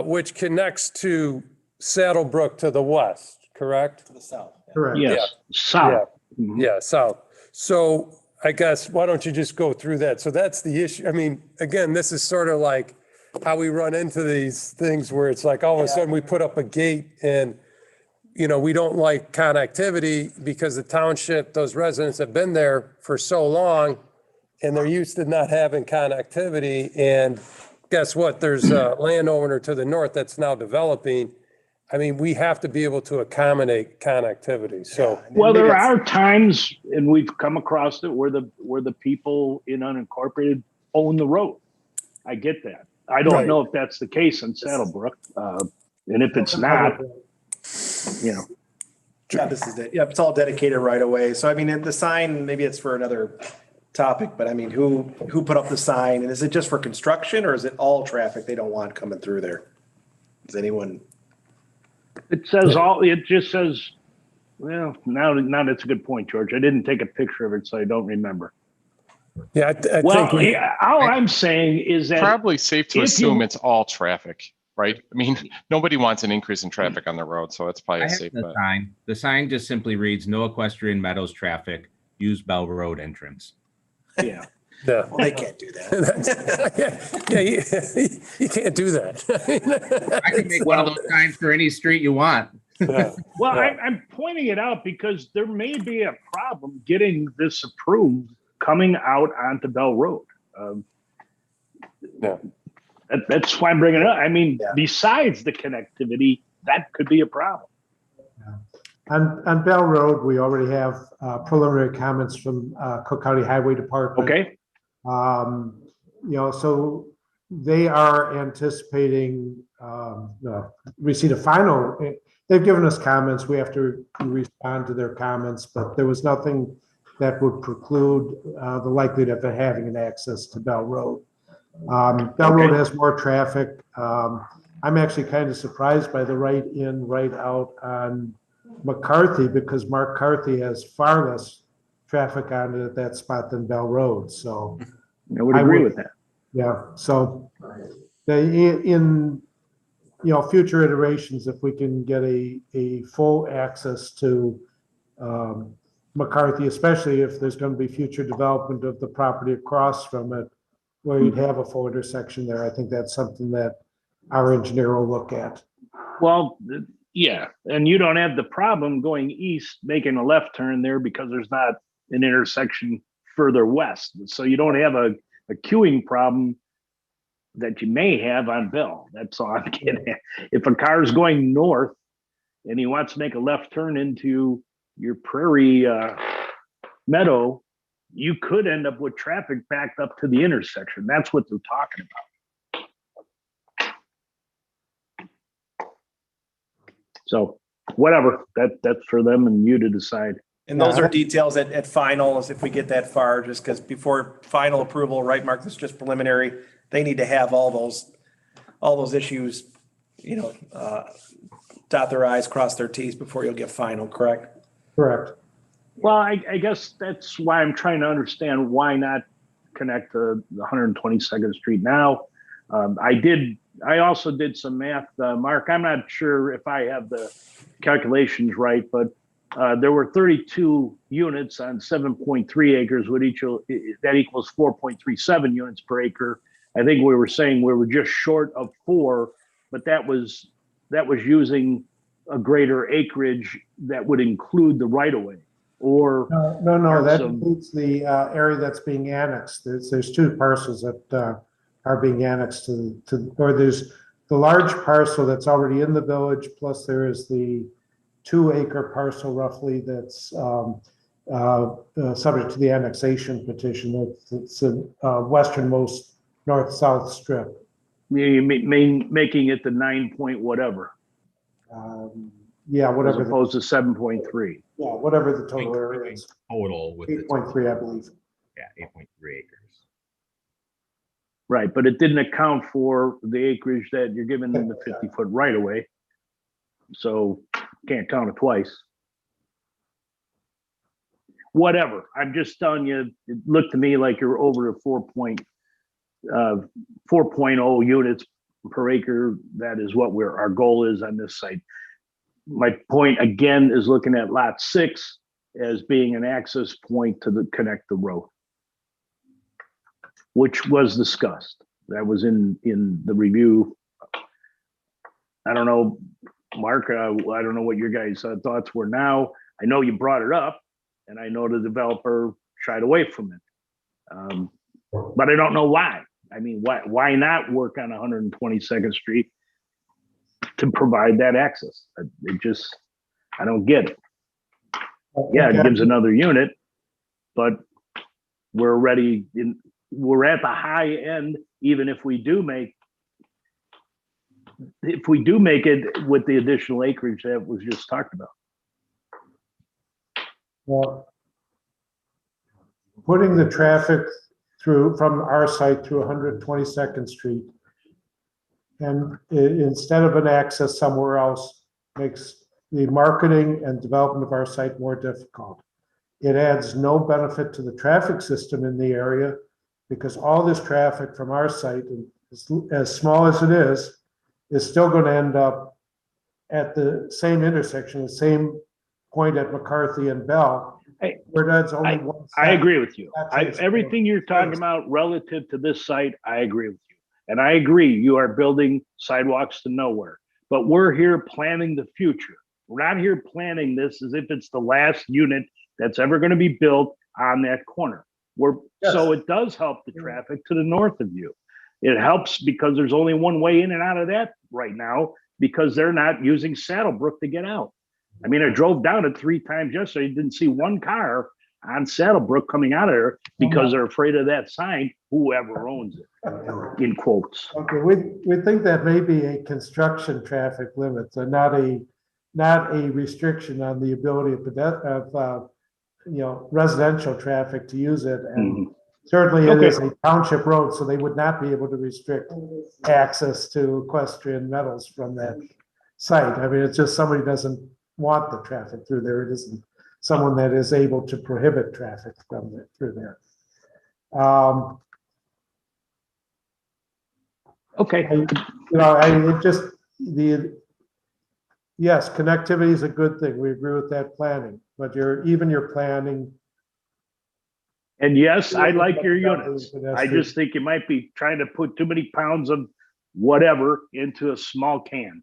which connects to Saddlebrook to the west, correct? To the south. Correct. Yes, south. Yeah, south. So I guess, why don't you just go through that? So that's the issue. I mean, again, this is sort of like how we run into these things where it's like all of a sudden we put up a gate and, you know, we don't like connectivity because the township, those residents have been there for so long and they're used to not having connectivity. And guess what? There's a landowner to the north that's now developing. I mean, we have to be able to accommodate connectivity. So, Well, there are times, and we've come across it, where the people in unincorporated own the road. I get that. I don't Right. know if that's the case in Saddlebrook, and if it's not, you know. Yeah, this is it. Yeah, it's all dedicated right away. So I mean, the sign, maybe it's for another topic, but I mean, who put up the sign? And is it just for construction or is it all traffic they don't want coming through there? Does anyone? It says it just says, well, now that's a good point, George. I didn't take a picture of it, so I don't remember. yeah, I Well, think we, all I'm saying is that Probably safe to if assume you- it's all traffic, right? I mean, nobody wants an increase in traffic on the road, so it's probably I a have safe the bet. sign. The sign just simply reads, no equestrian meadows traffic, use Bell Road entrance. yeah. yeah. Well, they can't do that. Yeah, you can't do that. I can make one of those signs for any street you want. Yeah. Well, Yeah. I'm pointing it out because there may be a problem getting this approved coming out onto Bell Road. Yeah. That's why I'm bringing it up. I mean, Yeah. besides the connectivity, that could be a problem. On Bell Road, we already have preliminary comments from Cook County Highway Department. Okay. You know, so they are anticipating receipt of final. They've given us comments. We have to respond to their comments, but there was nothing that would preclude the likelihood of having an access to Bell Road. Bell Road has more traffic. I'm actually kind of surprised by the right in, right out on McCarthy because McCarthy has far less traffic on it at that spot than Bell Road. So I would agree with that. yeah, so in future iterations, if we can get a full access to McCarthy, especially if there's going to be future development of the property across from it, where you'd have a full intersection there, I think that's something that our engineer will look at. Well, yeah, and you don't have the problem going east, making a left turn there because there's not an intersection further west. So you don't have a queuing problem that you may have on Bell. That's all I'm getting at. If a car is going north and he wants to make a left turn into your Prairie Meadow, you could end up with traffic backed up to the intersection. That's what they're talking about. So whatever, that's for them and you to decide. And those are details at finals, if we get that far, just because before final approval, right, Mark, this is just preliminary. They need to have all those issues, dot their i's, cross their t's before you'll get final, correct? Correct. Well, I guess that's why I'm trying to understand why not connect the 122nd Street now. I also did some math, Mark. I'm not sure if I have the calculations right, but there were 32 units on 7.3 acres, that equals 4.37 units per acre. I think we were saying we were just short of 4, but that was using a greater acreage that would include the right of way. Or No, that parts of- includes the area that's being annexed. There's 2 parcels that are being annexed or there's the large parcel that's already in the village, plus there is the 2-acre parcel roughly that's subject to the annexation petition. It's the westernmost north-south strip. you making it the 9 point whatever, Yeah, as whatever, opposed to 7.3. yeah, whatever the total area is. Total with the 8.3, I believe. 8.3 acres. Right, but it didn't account for the acreage that you're giving them the 50-foot right of way. So can't count it twice. Whatever, I'm just telling you, it looked to me like you're over a 4.0 units per acre. That is what our goal is on this site. My point again is looking at lot 6. as being an access point to connect the road, which was discussed. That was in the review. I don't know, Mark, I don't know what your guys' thoughts were now. I know you brought it up, and I know the developer shied away from it. But I don't know why. I mean, why not work on 122nd Street to provide that access? I don't get it. Yeah, it gives another unit, but we're at the high end, even if we do make it with the additional acreage that was just talked about. Well, putting the traffic through from our site through 122nd Street and instead of an access somewhere else makes the marketing and development of our site more difficult. It adds no benefit to the traffic system in the area because all this traffic from our site, as small as it is still going to end up at the same intersection, the same point at McCarthy and Bell, where that's only one side. I agree with you. Everything you're talking about relative to this site, I agree with you. And I agree, you are building sidewalks to nowhere. But we're here planning the future. We're not here planning this as if it's the last unit that's ever going to be built on that corner. So it does help the traffic to the north of you. It helps because there's only one way in and out of that right now because they're not using Saddlebrook to get out. I mean, I drove down it 3 times yesterday, didn't see one car on Saddlebrook coming out of there because they're afraid of that sign, whoever owns it, in quotes. Okay, we think that may be a construction traffic limit, so not a restriction on the ability of residential traffic to use it. And certainly it is a township road, so they would not be able to restrict access to equestrian metals from that site. I mean, it's just somebody doesn't want the traffic through there. It isn't someone that is able to prohibit traffic from there, through there. Yes, connectivity is a good thing. We agree with that planning, but your planning. And yes, I like your units. I just think you might be trying to put too many pounds of whatever into a small can.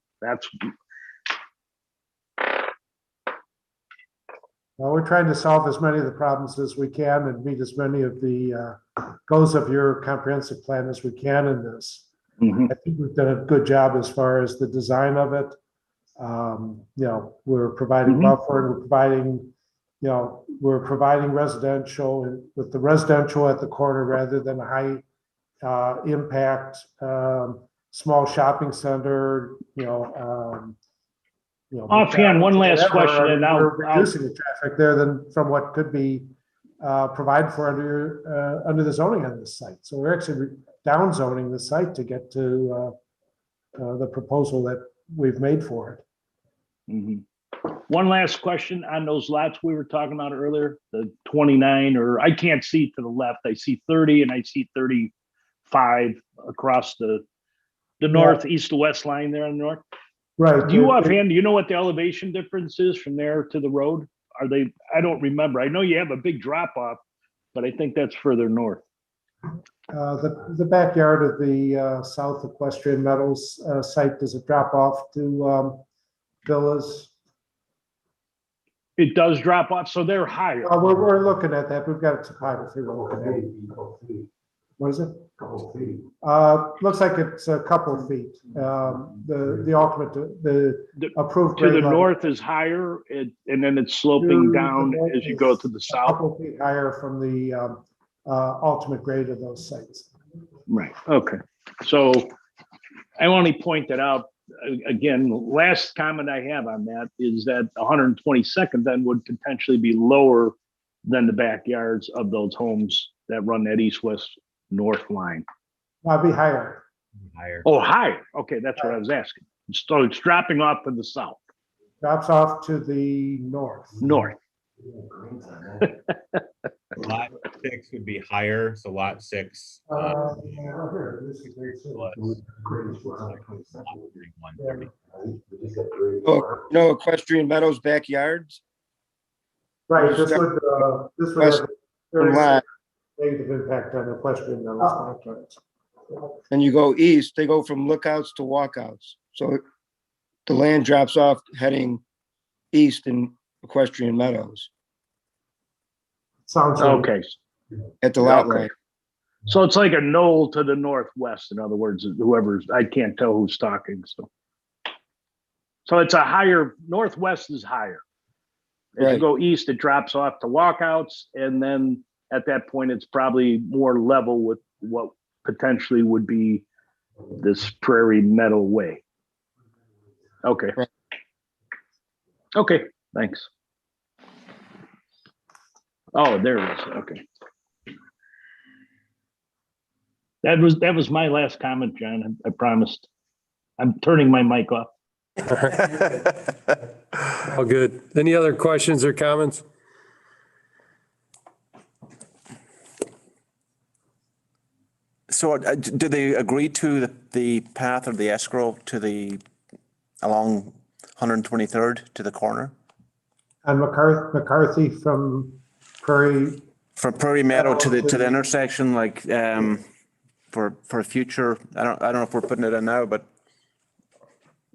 Well, we're trying to solve as many of the problems as we can and meet as many of the goals of your comprehensive plan as we can in this. I think we've done a good job as far as the design of it. We're providing buffer and we're providing residential and with the residential at the corner rather than a high impact small shopping center, offhand, one last question, and we're reducing the traffic there than from what could be provided for under the zoning on this site. So we're actually down zoning the site to get to the proposal that we've made for it. One last question on those lots we were talking about earlier, the 29, or I can't see to the left. I see 30 and I see 35 across the north, east to west line there on the north. Right. Do you know what the elevation difference is from there to the road? I don't remember. I know you have a big drop off, but I think that's further north. The backyard of the South Equestrian Metals site, does it drop off to villas? It does drop off, so they're higher. We're looking at that. We've got topography we're looking at. What is it? Looks like it's a couple feet. The ultimate, the approved to the level north is higher, and then it's sloping down as you go to the south. Couple feet higher from the ultimate grade of those sites. Right. Okay. So I only point that out again. Last comment I have on that is that 122nd then would potentially be lower than the backyards of those homes that run that east-west north line. I'll be higher. Higher. Oh, higher. Okay, that's what I was asking. So it's dropping off to the south. Drops off to the north. North. Lot 6 would be higher, so lot 6. No equestrian meadows backyards? Right, this would have a very Lot. negative impact on equestrian metals. And you go east, they go from lookouts to walkouts. So the land drops off heading east in Equestrian Meadows Sounds right. Okay. at the lot Okay. line. So it's like a knoll to the northwest, in other words, I can't tell who's talking, so. So it's a higher, northwest is higher. As you Right. go east, it drops off to walkouts, and then at that point, it's probably more level with what potentially would be this Prairie Meadow Way. Okay. Right. Okay, thanks. Oh, there it is, okay. That was my last comment, John, I promised. I'm turning my mic off. All good. Any other questions or comments? So do they agree to the path or the escrow to along 123rd to the corner? And McCarthy from Prairie, From Prairie Meadow to the intersection, like, for future, I don't know if we're putting it in now, but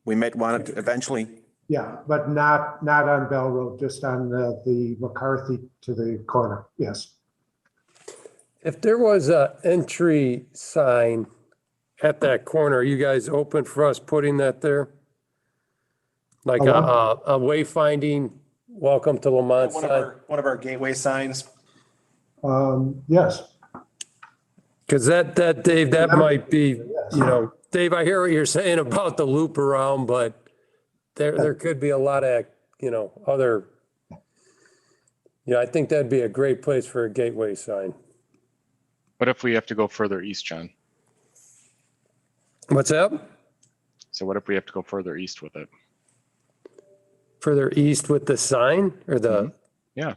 we might want it eventually. yeah, but not on Bell Road, just on the McCarthy to the corner, yes. If there was a entry sign at that corner, are you guys open for us putting that there? Like a wayfinding, welcome to Lamont sign? One of our gateway signs. Yes, Because that, Dave, that might be, Dave, I hear what you're saying about the loop around, but there could be a lot of, other, I think that'd be a great place for a gateway sign. What if we have to go further east, John? What's that? So what if we have to go further east with it? Further east with the sign or the? Yeah.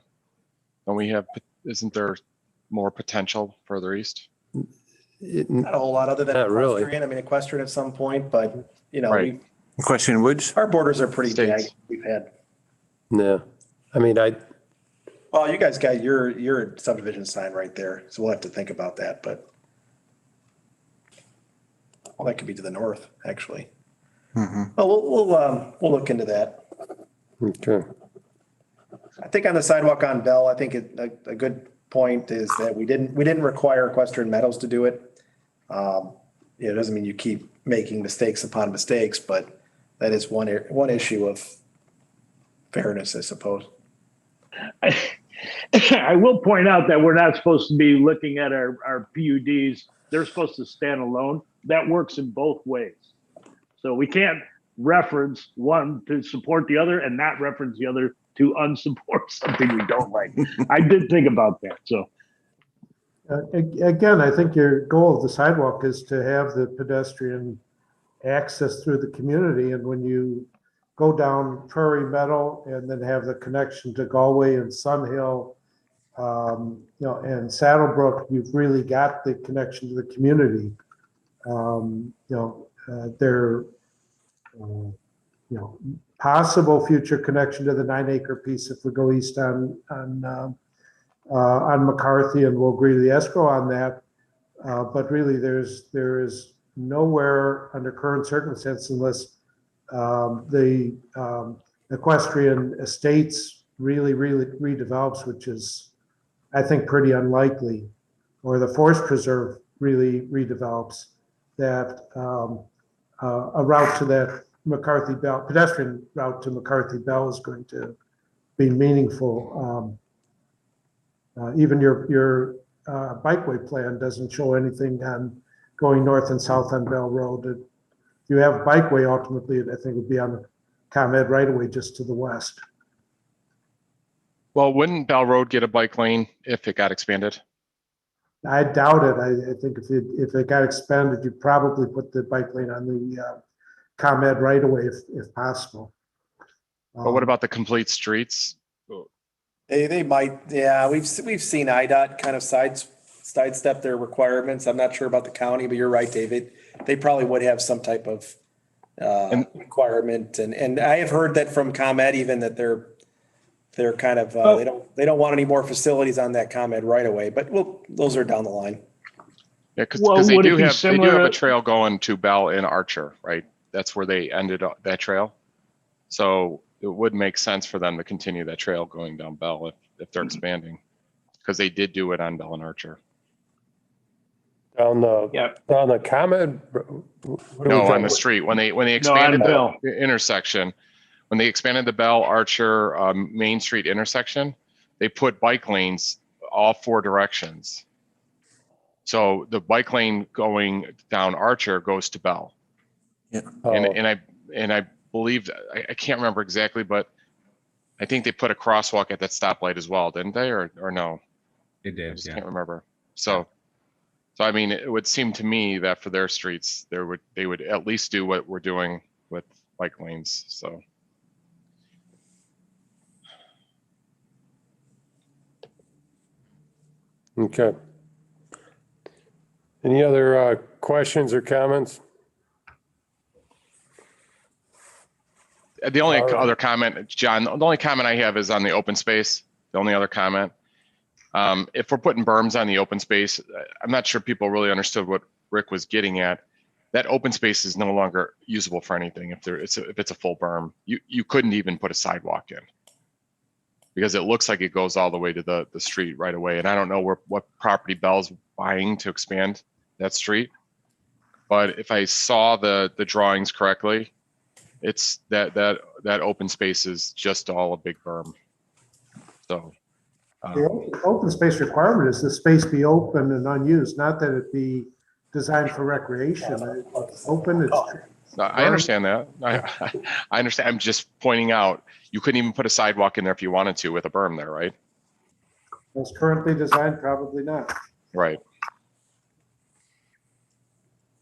Don't isn't there more potential further east? Not a whole lot other than Not really. equestrian. I mean, equestrian at some point, but Right. Equestrian Woods? our borders are pretty big. States. We've had, No, I mean, well, you guys got your subdivision sign right there, so we'll have to think about that, but well, that could be to the north, actually. Well, we'll look into that. okay. I think on the sidewalk on Bell, I think a good point is that we didn't require Equestrian Meadows to do it. It doesn't mean you keep making mistakes upon mistakes, but that is one issue of fairness, I suppose. I will point out that we're not supposed to be looking at our PUDs. They're supposed to stand alone. That works in both ways. So we can't reference one to support the other and not reference the other to unsupport something we don't like. I did think about that, so. Again, I think your goal of the sidewalk is to have the pedestrian access through the community, and when you go down Prairie Meadow and then have the connection to Galway and Sun Hill, and Saddlebrook, you've really got the connection to the community. Possible future connection to the 9-acre piece if we go east on McCarthy, and we'll agree to the escrow on that. But really, there is nowhere under current circumstances, unless the equestrian estates really redevelops, which is, I think, pretty unlikely, or the forest preserve really redevelops, that a route to that McCarthy Bell, pedestrian route to McCarthy Bell is going to be meaningful. Even your bikeway plan doesn't show anything on going north and south on Bell Road. If you have bikeway, ultimately, I think it would be on the ComEd right away just to the west. Well, wouldn't Bell Road get a bike lane if it got expanded? I doubt it. I think if it got expanded, you'd probably put the bike lane on the ComEd right away if possible. But what about the complete streets? They might, yeah, we've seen IDOT kind of sidestep their requirements. I'm not sure about the county, but you're right, David. They probably would have some type of requirement. And I have heard that from ComEd even that they're they're kind of, they don't want any more facilities on that ComEd right away, but those are down the line. Yeah, because Well, they would it do be have similar a to- trail going to Bell and Archer, right? That's where they ended up that trail. So it would make sense for them to continue that trail going down Bell if they're expanding, because they did do it on Bell and Archer. On the, Yep. on the ComEd? What are we No, on talking the about? street when they No, on expanded Bell. the intersection, when they expanded the Bell Archer Main Street intersection, they put bike lanes all 4 directions. So the bike lane going down Archer goes to Bell. Oh, And I believe, I can't remember exactly, but I think they put a crosswalk at that stoplight as well, didn't they? Or no? It I did, just yeah. can't remember. So I mean, it would seem to me that for their streets, they would at least do what we're doing with bike lanes. So okay. Any other questions or comments? the only All right. other comment, John, the only comment I have is on the open space. The only other comment. If we're putting berms on the open space, I'm not sure people really understood what Rick was getting at. That open space is no longer usable for anything. If it's a full berm, you couldn't even put a sidewalk in because it looks like it goes all the way to the street right away. And I don't know what property Bell's buying to expand that street. But if I saw the drawings correctly, it's that open space is just all a big berm. So The open space requirement is the space be open and unused, not that it be designed for recreation. It's open, it's. I understand that. I understand. I'm just pointing out, you couldn't even put a sidewalk in there if you wanted to with a berm there, right? As currently designed, probably not. Right.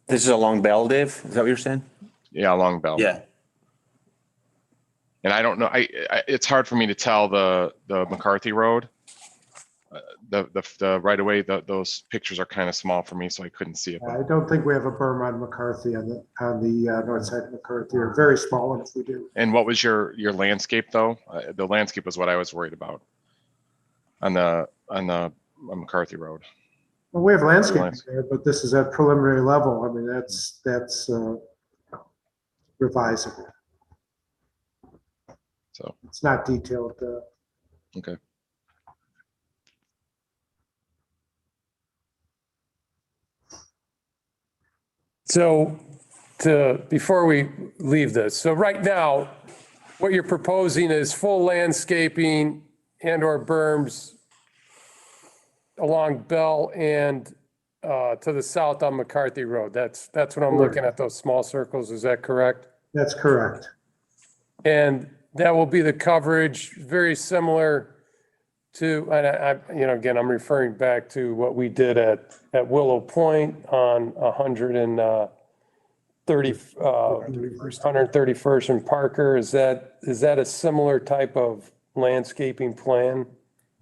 This is along Bell, Dave? Is that what you're saying? Yeah, along Bell. Yeah. And I don't know, it's hard for me to tell the McCarthy Road. The right away, those pictures are kind of small for me, so I couldn't see it. but- I don't think we have a berm on McCarthy on the north side of McCarthy, or very small one if we do. And what was your landscape though? The landscape was what I was worried about on the McCarthy Road. Well, we have landscaping there, but this is at preliminary level. I mean, that's revisable. So, It's not detailed. okay. So before we leave this, so right now, what you're proposing is full landscaping and or berms along Bell and to the south on McCarthy Road. That's what I'm looking at, those small circles. Is that correct? That's correct. And that will be the coverage, very similar to, and again, I'm referring back to what we did at Willow Point on 131st and Parker. Is that a similar type of landscaping plan?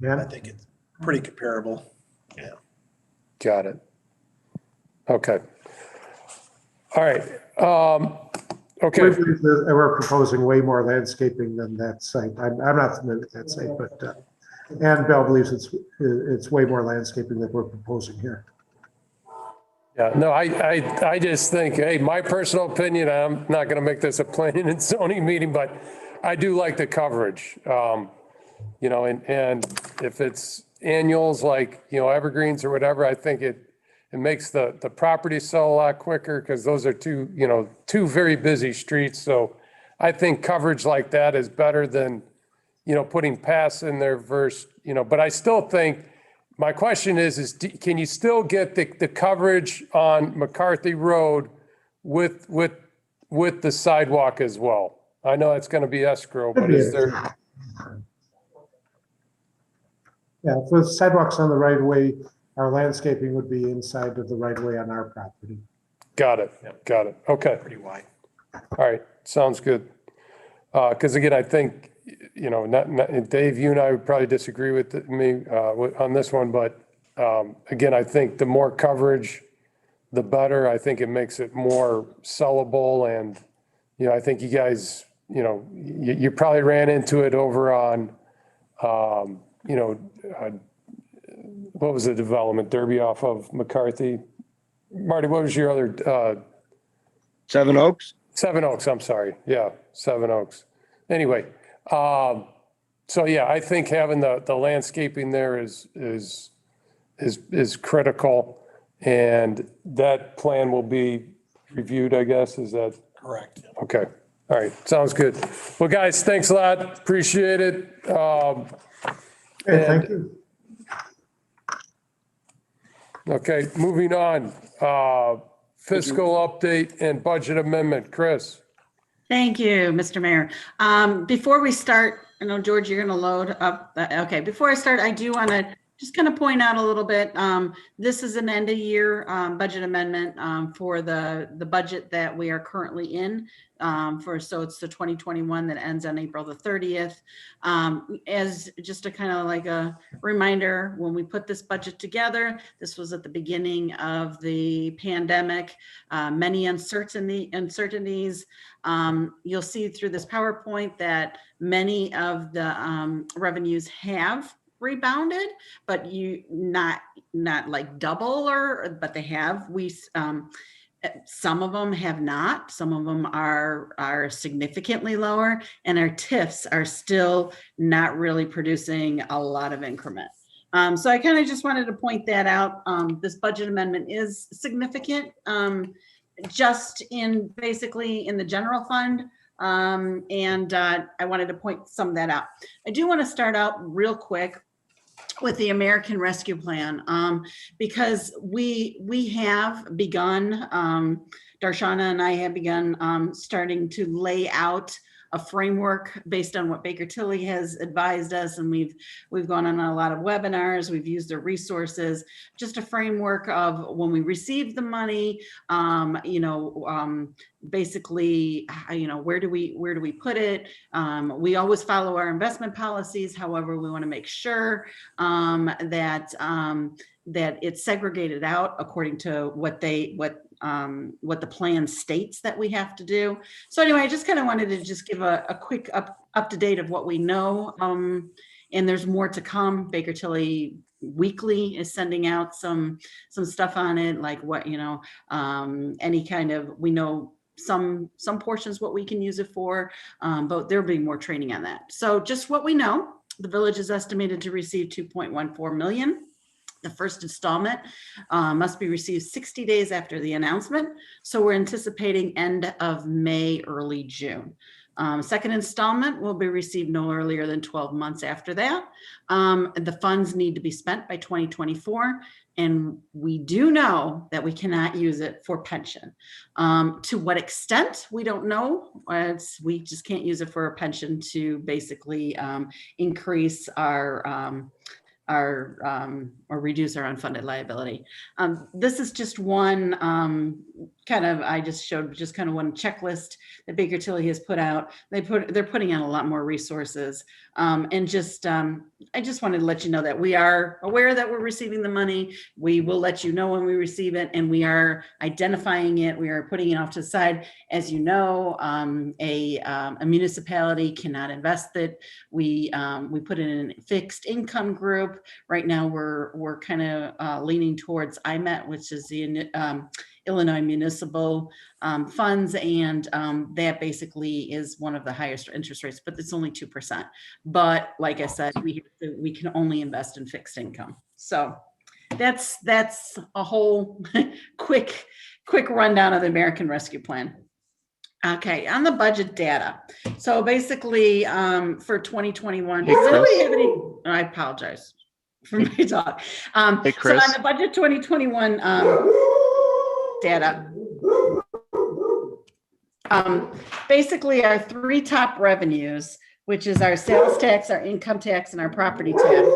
I Yeah, think it's pretty comparable. Yeah. Got it. Okay. All right. Okay. we're proposing way more landscaping than that site. I'm not familiar with that site, but, and Bell believes it's way more landscaping that we're proposing here. Yeah, no, I just think, hey, my personal opinion, I'm not going to make this a planning and zoning meeting, but I do like the coverage. And if it's annuals like, evergreens or whatever, I think it makes the property sell a lot quicker because those are two very busy streets. So I think coverage like that is better than, putting paths in there versus, but I still think, my question is can you still get the coverage on McCarthy Road with the sidewalk as well? I know it's going to be escrow, but is there? Yeah, for sidewalks on the right of way, our landscaping would be inside of the right of way on our property. Got it. Okay. Pretty wide. All right, sounds good. Because again, I think, Dave, you and I would probably disagree with me on this one, but again, I think the more coverage, the better. I think it makes it more sellable, and I think you guys, you probably ran into it over on You know, what was the development? Derby off of McCarthy? Marty, what was your other, Seven Oaks? Seven Oaks, I'm sorry. Yeah, Seven Oaks. Anyway, so yeah, I think having the landscaping there is critical. And that plan will be reviewed, I guess, is that? Correct. Okay. All right. Sounds good. Well, guys, thanks a lot. Appreciate it. Hey, thank you. Okay, moving on. Fiscal update and budget amendment. Chris. Thank you, Mr. Mayor. Before we start, I know, George, you're going to load up. Okay, before I start, I do want to just kind of point out a little bit. This is an end of year budget amendment for the budget that we are currently in. So it's the 2021 that ends on April the 30th. As just a kind of like a reminder, when we put this budget together, this was at the beginning of the pandemic, many uncertainties. You'll see through this PowerPoint that many of the revenues have rebounded, but not like double, but they have. Some of them have not. Some of them are significantly lower, and our TIFs are still not really producing a lot of increment. So I kind of just wanted to point that out. This budget amendment is significant, just basically in the general fund. And I wanted to point some of that out. I do want to start out real quick with the American Rescue Plan, because we have begun, Darshana and I have begun starting to lay out a framework based on what Baker Tilly has advised us, and we've gone on a lot of webinars, we've used their resources, just a framework of when we receive the money, basically, where do we put it? We always follow our investment policies. However, we want to make sure that it's segregated out according to what the plan states that we have to do. So anyway, I just kind of wanted to just give a quick up to date of what we know. And there's more to come. Baker Tilly Weekly is sending out some stuff on it, like what, any kind of, we know some portions what we can use it for, but there'll be more training on that. So just what we know, the village is estimated to receive 2.14 million. The first installment must be received 60 days after the announcement. So we're anticipating end of May, early June. Second installment will be received no earlier than 12 months after that. The funds need to be spent by 2024. And we do know that we cannot use it for pension. To what extent, we don't know. We just can't use it for a pension to basically increase our or reduce our unfunded liability. This is just one I just showed just kind of one checklist that Baker Tilly has put out. They're putting out a lot more resources. And just, I just wanted to let you know that we are aware that we're receiving the money. We will let you know when we receive it, and we are identifying it. We are putting it off to the side. As you know, a municipality cannot invest it. We put it in a fixed income group. Right now, we're kind of leaning towards IMET, which is the Illinois Municipal Funds, and that basically is one of the highest interest rates, but it's only 2%. But like I said, we can only invest in fixed income. So that's a whole quick rundown of the American Rescue Plan. Okay, on the budget data. So basically, for 2021, does anybody have any? I apologize for my talk. Hey, Chris. So on the budget 2021 data, basically our three top revenues, which is our sales tax, our income tax, and our property tax.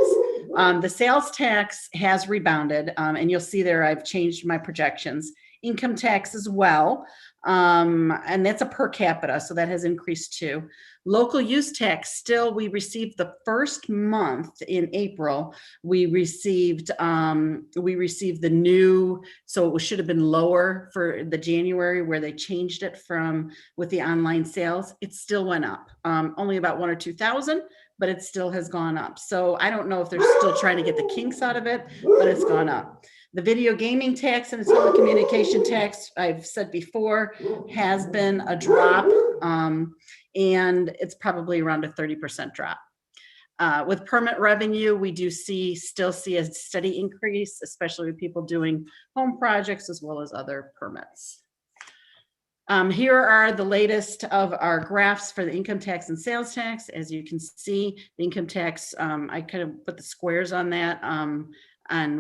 The sales tax has rebounded, and you'll see there I've changed my projections. income tax as well. And that's a per capita, so that has increased too. Local use tax, still, we received the first month in April. We received the new, so it should have been lower for the January where they changed it from with the online sales. It still went up, only about 1,000 or 2,000, but it still has gone up. So I don't know if they're still trying to get the kinks out of it, but it's gone up. The video gaming tax and the telecommunication tax, I've said before, has been a drop, and it's probably around a 30% drop. With permit revenue, we do still see a steady increase, especially with people doing home projects as well as other permits. Here are the latest of our graphs for the income tax and sales tax. As you can see, the income tax, I kind of put the squares on that, on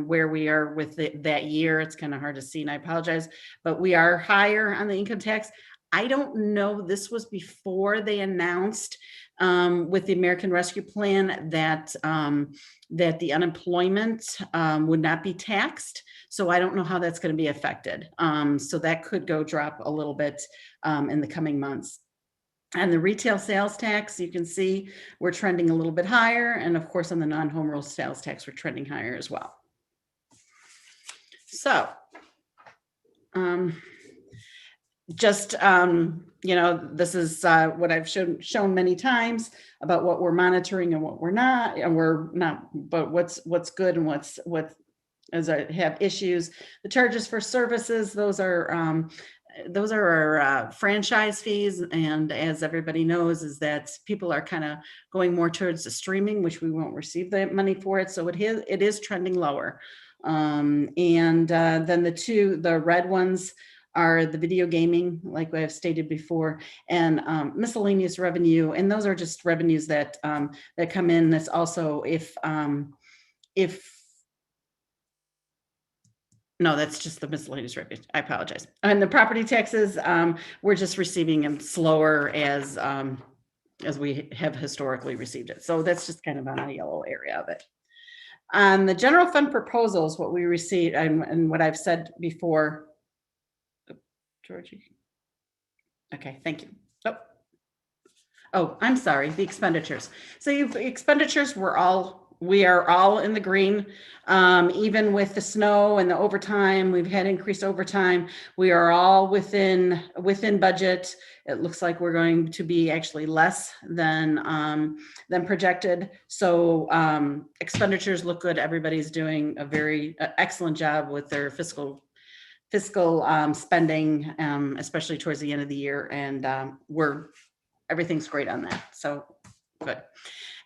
where we are with that year. It's kind of hard to see, and I apologize, but we are higher on the income tax. I don't know, this was before they announced with the American Rescue Plan that the unemployment would not be taxed. So I don't know how that's going to be affected. So that could drop a little bit in the coming months. And the retail sales tax, you can see we're trending a little bit higher. And of course, on the non-home rule sales tax, we're trending higher as well. So, this is what I've shown many times about what we're monitoring and what we're not, but what's good and what as I have issues. The charges for services, those are our franchise fees, and as everybody knows, is that people are kind of going more towards the streaming, which we won't receive the money for it, so it is trending lower. Then the red ones are the video gaming, like I have stated before, and miscellaneous revenue, and those are just revenues that come in. That's also no, that's just the miscellaneous revenue. I apologize. And the property taxes, we're just receiving them slower as we have historically received it. So that's just kind of on the yellow area of it. On the general fund proposals, what we received and what I've said before. Georgie. Okay, thank you. Oh, I'm sorry, the expenditures. So expenditures we are all in the green, even with the snow and the overtime. We've had increased overtime. We are all within budget. It looks like we're going to be actually less than projected. So expenditures look good. Everybody's doing a very excellent job with their fiscal spending, especially towards the end of the year, and everything's great on that. So good.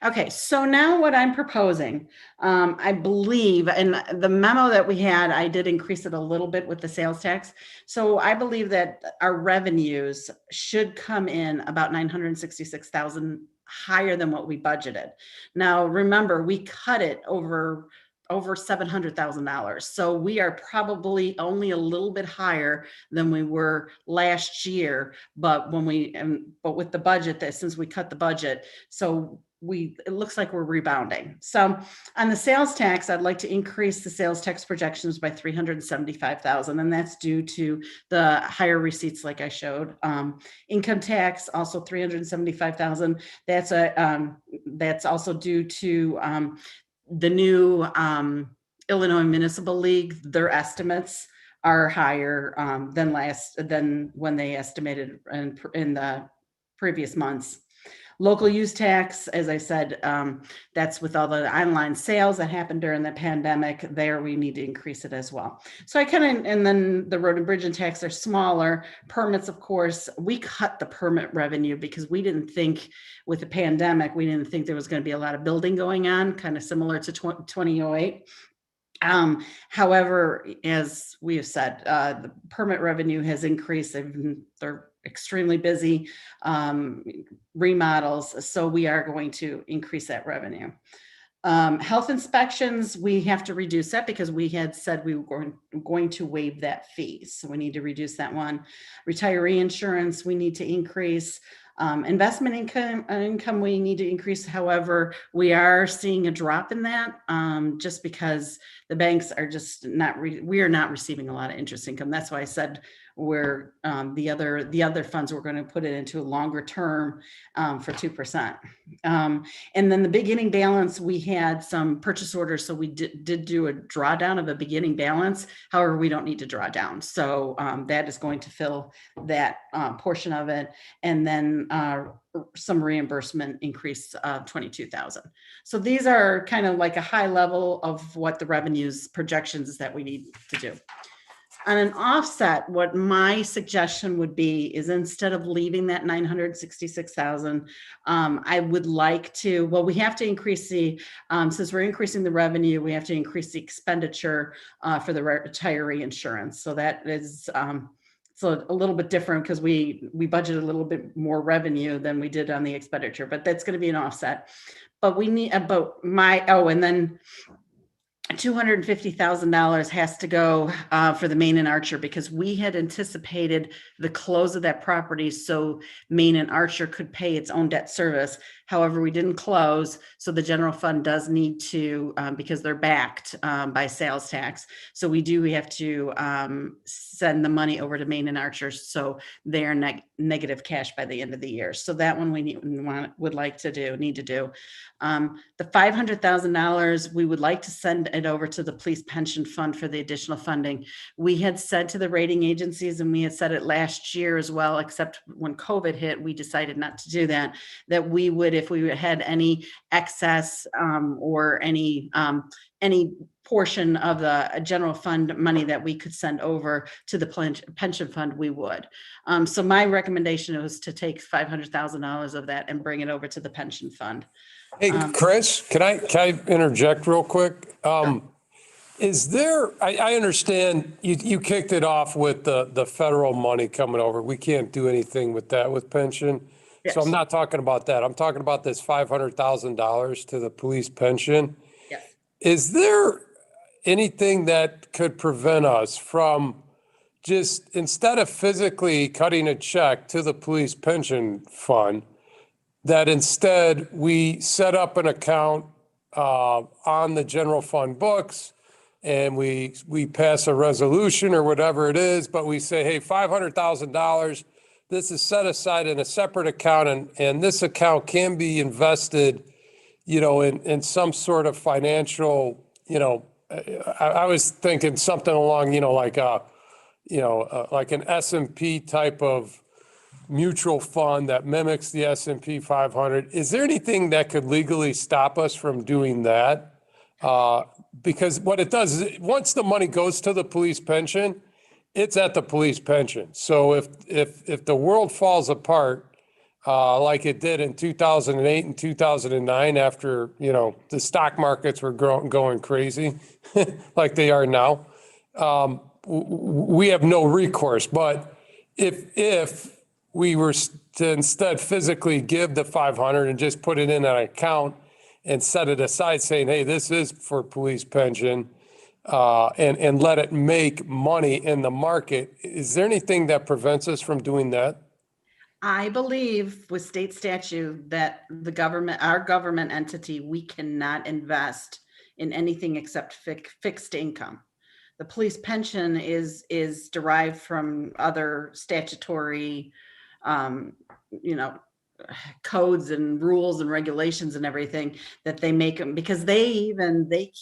Okay, so now what I'm proposing, I believe, and the memo that we had, I did increase it a little bit with the sales tax. So I believe that our revenues should come in about $966,000 higher than what we budgeted. Now, remember, we cut it over $700,000. So we are probably only a little bit higher than we were last year, but with the budget, that since we cut the budget, so it looks like we're rebounding. So on the sales tax, I'd like to increase the sales tax projections by $375,000, and that's due to the higher receipts like I showed. Income tax, also $375,000. That's also due to the new Illinois Municipal League. Their estimates are higher than when they estimated in the previous months. Local use tax, as I said, that's with all the online sales that happened during the pandemic. There, we need to increase it as well. So and then the road and bridge and tax are smaller. Permits, of course, we cut the permit revenue because we didn't think with the pandemic, we didn't think there was going to be a lot of building going on, kind of similar to 2008. However, as we have said, the permit revenue has increased. They're extremely busy, remodels, so we are going to increase that revenue. Health inspections, we have to reduce that because we had said we were going to waive that fee, so we need to reduce that one. Retiree insurance, we need to increase. Investment income we need to increase. However, we are seeing a drop in that just because the banks are just we are not receiving a lot of interest income. That's why I said we're the other funds we're going to put it into a longer term for 2%. And then the beginning balance, we had some purchase orders, so we did do a drawdown of a beginning balance. However, we don't need to draw down, so that is going to fill that portion of it. And then some reimbursement increase of 22,000. So these are kind of like a high level of what the revenues projections that we need to do. On an offset, what my suggestion would be is instead of leaving that 966,000, I would like to, well, we have to increase the, since we're increasing the revenue, we have to increase the expenditure for the retiree insurance. So that is, so a little bit different because we budgeted a little bit more revenue than we did on the expenditure, but that's going to be an offset. But we need about and then $250,000 has to go for the Main and Archer because we had anticipated the close of that property so Main and Archer could pay its own debt service. However, we didn't close, so the general fund does need to, because they're backed by sales tax. So we have to send the money over to Main and Archer so they're negative cash by the end of the year. So that one we need to do. The $500,000 we would like to send it over to the police pension fund for the additional funding. We had said to the rating agencies, and we had said it last year as well, except when COVID hit, we decided not to do that, that we would, if we had any excess or any portion of the general fund money that we could send over to the pension fund, we would. So my recommendation was to take $500,000 of that and bring it over to the pension fund. Hey, Chris, can I interject real quick? Is there, I understand you kicked it off with the federal money coming over. We can't do anything with that with pension. Yes. So I'm not talking about that. I'm talking about this $500,000 to the police pension. Yes. Is there anything that could prevent us from just, instead of physically cutting a check to the police pension fund, that instead we set up an account on the general fund books and we pass a resolution or whatever it is, but we say, hey, $500,000, this is set aside in a separate account, and this account can be invested, in some sort of financial, I was thinking something along, like an S&P type of mutual fund that mimics the S&P 500. Is there anything that could legally stop us from doing that? Because what it does is once the money goes to the police pension, it's at the police pension. So if the world falls apart, like it did in 2008 and 2009, after, the stock markets were going crazy like they are now, we have no recourse. But if we were to instead physically give the 500 and just put it in an account and set it aside saying, hey, this is for police pension, and let it make money in the market. Is there anything that prevents us from doing that? I believe with state statute that our government entity, we cannot invest in anything except fixed income. The police pension is derived from other statutory, codes and rules and regulations and everything that they make them, because they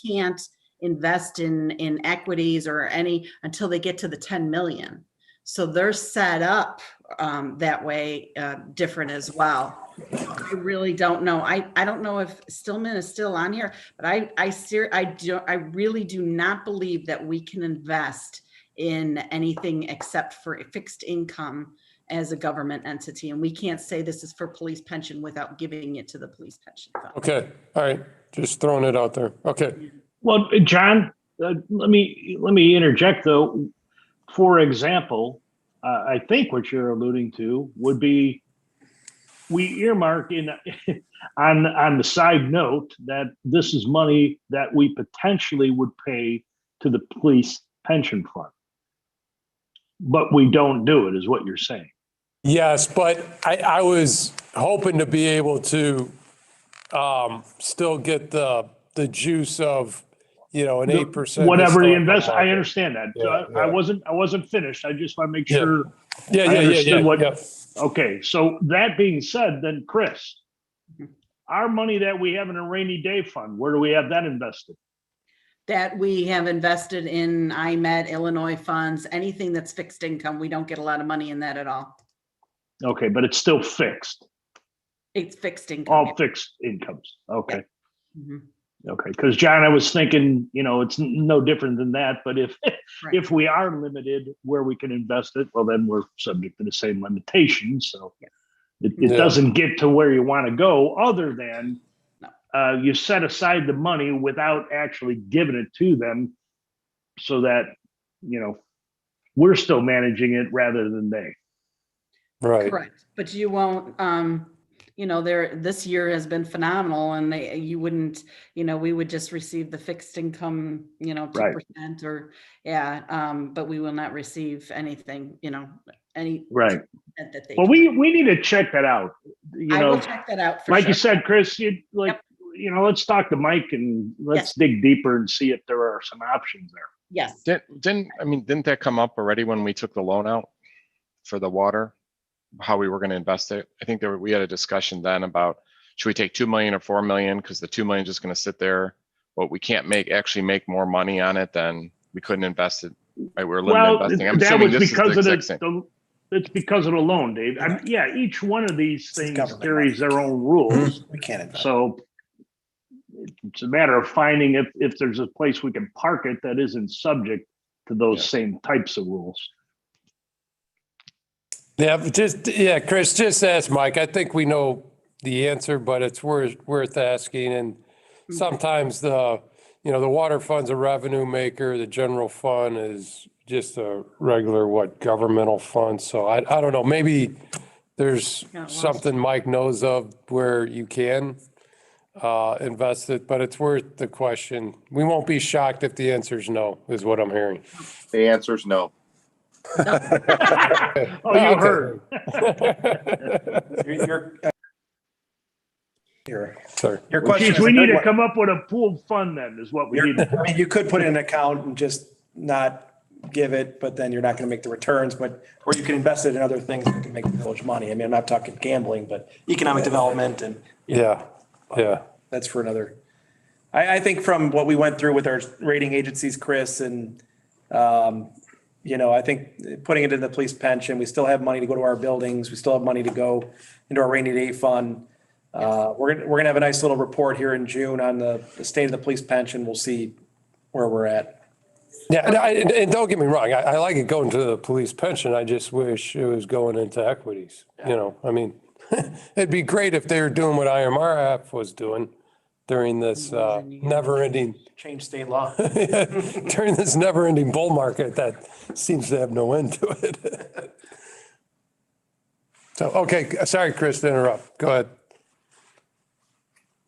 can't invest in equities or any until they get to the 10 million. So they're set up that way, different as well. I really don't know. I don't know if Stillman is still on here, but I really do not believe that we can invest in anything except for fixed income as a government entity. And we can't say this is for police pension without giving it to the police pension fund. Okay. All right. Just throwing it out there. Okay. Well, John, let me interject though. For example, I think what you're alluding to would be we earmark on the side note that this is money that we potentially would pay to the police pension fund, but we don't do it, is what you're saying. Yes, but I was hoping to be able to still get the juice of, an 8%. Whatever the historical I market. understand that. Yeah, I yeah. wasn't finished. I just want to make Yeah. sure Yeah, I yeah, yeah, understood yeah, what. yeah. Okay, so that being said, then Chris, our money that we have in a rainy day fund, where do we have that invested? That we have invested in IMET, Illinois funds, anything that's fixed income. We don't get a lot of money in that at all. Okay, but it's still fixed, It's fixed income. all fixed incomes. Okay. Mhm. Okay, because John, I was thinking, it's no different than that, but if Right. if we are limited where we can invest it, well, then we're subject to the same limitations. So it Yeah. doesn't get to where you want to go, other than No. you set aside the money without actually giving it to them, so that we're still managing it rather than they. Right. Correct. But you won't, this year has been phenomenal and you wouldn't, we would just receive the fixed income, 2% or, but we will not receive anything, any. Right. That they Well, can. we need to check that out. I will check that out for Like sure. you said, Chris, let's talk to Mike and let's dig deeper and see if there are some options there. Yes. Didn't that come up already when we took the loan out for the water? How we were going to invest it? I think we had a discussion then about, should we take 2 million or 4 million? Because the 2 million is just going to sit there, but we can't actually make more money on it than we couldn't invest it. Right? We're limited investing. I'm that assuming was this because is of the exact same. It's because of the loan, Dave. Each one of these things government carries their own rules. We can't invest. So it's a matter of finding if there's a place we can park it that isn't subject to those same types of rules. Yeah, but Chris, just ask Mike. I think we know the answer, but it's worth asking. And sometimes the water fund's a revenue maker. The general fund is just a regular, governmental fund. So I don't know, maybe there's something Mike knows of where you can invest it, but it's worth the question. We won't be shocked if the answer is no, is what I'm hearing. The answer is no. Oh, you heard. Your question. Geez, we need to come up with a pooled fund then, is what we need. I mean, you could put it in an account and just not give it, but then you're not going to make the returns, or you can invest it in other things that can make the village money. I mean, I'm not talking gambling, but economic development and. Yeah. That's for another. I think from what we went through with our rating agencies, Chris, and, I think putting it in the police pension, we still have money to go to our buildings. We still have money to go into our rainy day fund. We're gonna have a nice little report here in June on the state of the police pension. We'll see where we're at. Yeah, and don't get me wrong. I like it going to the police pension. I just wish it was going into equities. It'd be great if they were doing what IMRF was doing during this never-ending. Change state law. During this never-ending bull market that seems to have no end to it. So, okay, sorry, Chris, to interrupt. Go ahead.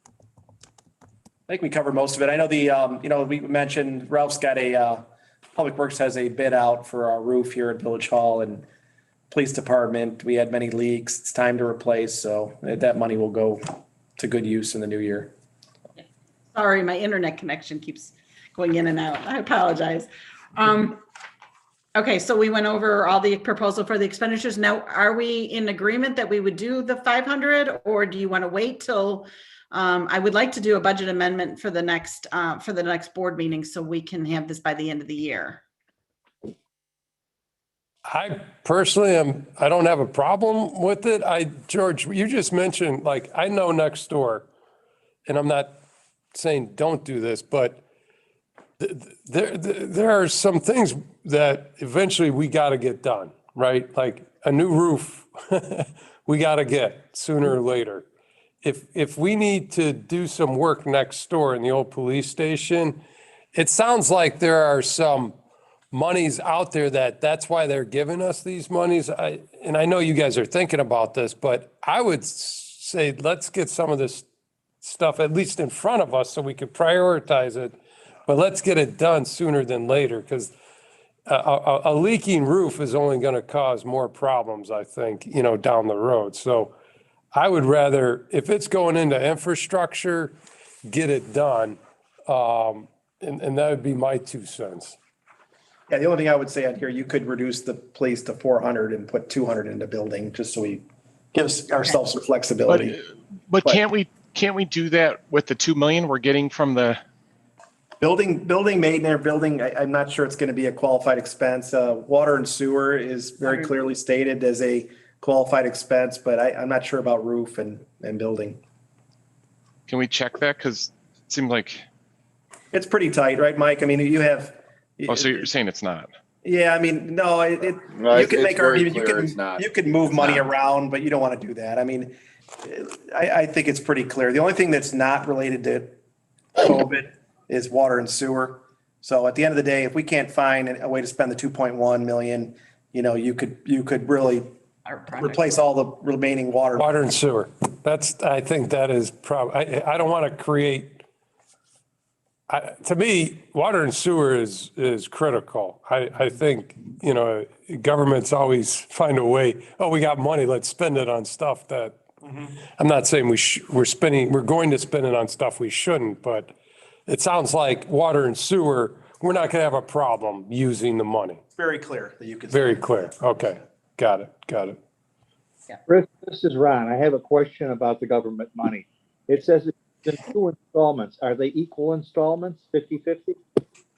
I think we covered most of it. I know we mentioned Ralph's got Public Works has a bid out for our roof here at Village Hall and Police Department. We had many leaks. It's time to replace, so that money will go to good use in the new year. Sorry, my internet connection keeps going in and out. I apologize. Okay, so we went over all the proposal for the expenditures. Now, are we in agreement that we would do the 500, or do you want to wait till? I would like to do a budget amendment for the next board meeting so we can have this by the end of the year. I personally I don't have a problem with it. George, you just mentioned, I know next door, and I'm not saying don't do this, but there are some things that eventually we got to get done, right? Like a new roof, we got to get sooner or later. If we need to do some work next door in the old police station, it sounds like there are some monies out there that's why they're giving us these monies. And I know you guys are thinking about this, but I would say let's get some of this stuff at least in front of us so we can prioritize it, but let's get it done sooner than later, because a leaking roof is only going to cause more problems, I think, down the road. So I would rather, if it's going into infrastructure, get it done. And that would be my 2 cents. Yeah, the only thing I would say on here, you could reduce the police to 400 and put 200 into building, just so we gives ourselves some flexibility. But can't we do that with the 2 million we're getting from the Building maintenance, I'm not sure it's going to be a qualified expense. Water and sewer is very clearly stated as a qualified expense, but I'm not sure about roof and building. Can we check that? Because it seems like. It's pretty tight, right, Mike? I mean, you have. Oh, so you're saying it's not? Yeah, I mean, no, you can make arguments, you can move money around, but you don't want to do that. I mean, I think it's pretty clear. The only thing that's not related to COVID is water and sewer. So at the end of the day, if we can't find a way to spend the 2.1 million, you could really replace all the remaining water. Water and sewer. I think that is probably, I don't want to create, to me, water and sewer is critical. I think, governments always find a way, oh, we got money, let's spend it on stuff that, I'm not saying we're going to spend it on stuff we shouldn't, but it sounds like water and sewer, we're not going to have a problem using the money. Very clear that you can. Very clear. Okay. Got it. Chris, this is Ron. I have a question about the government money. It says it's in 2 installments. Are they equal installments, 50/50?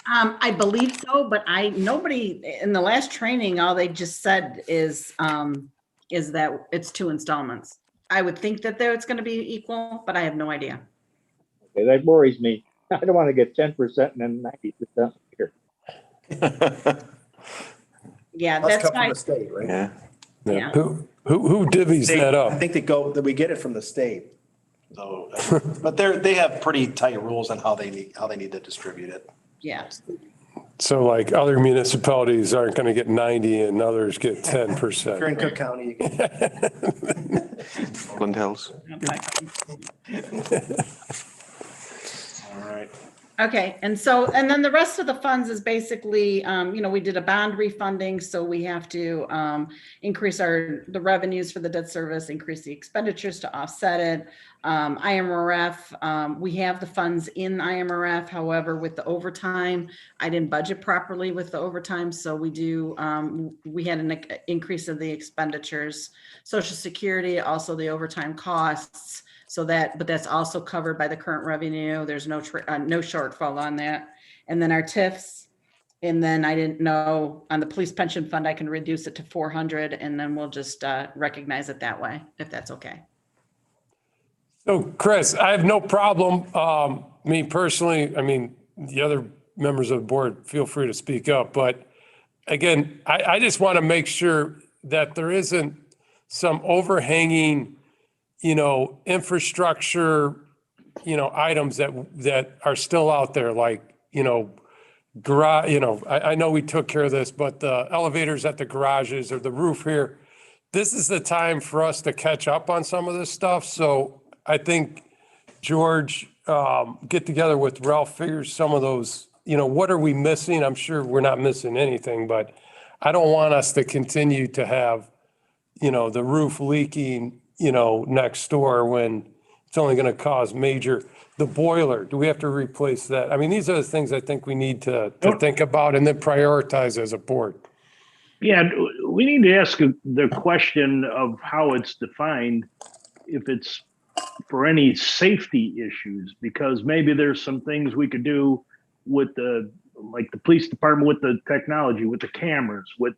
I believe so, but nobody in the last training, all they just said is that it's 2 installments. I would think that it's going to be equal, but I have no idea. Okay, that worries me. I don't want to get 10% and then 90% here. Yeah, Must that's come from the state, right? Yeah. Who divvies that up? I think that we get it from the state. So, but they have pretty tight rules on how they need to distribute it. Yeah. So like other municipalities aren't going to get 90 and others get If you're 10%. in Cook County, you can. Woodland Hills. All right. Okay, and then the rest of the funds is basically, we did a bond refunding, so we have to increase the revenues for the debt service, increase the expenditures to offset it. IMRF, we have the funds in IMRF, however, with the overtime, I didn't budget properly with the overtime, so we had an increase of the expenditures. Social Security, also the overtime costs. But that's also covered by the current revenue. There's no shortfall on that. And then our TIFs, and then I didn't know on the police pension fund, I can reduce it to 400 and then we'll just recognize it that way, if that's okay. So Chris, I have no problem. Me personally, I mean, the other members of the board, feel free to speak up. But again, I just want to make sure that there isn't some overhanging infrastructure, items that are still out there, like, garage, I know we took care of this, but the elevators at the garages or the roof here, this is the time for us to catch up on some of this stuff. So I think George, get together with Ralph, figure some of those, what are we missing? I'm sure we're not missing anything, but I don't want us to continue to have, the roof leaking, next door when it's only going to cause the boiler, do we have to replace that? I mean, these are the things I think we need to think about and then prioritize as a board. Yeah, we need to ask the question of how it's defined, if it's for any safety issues, because maybe there's some things we could do with like the police department, with the technology, with the cameras, with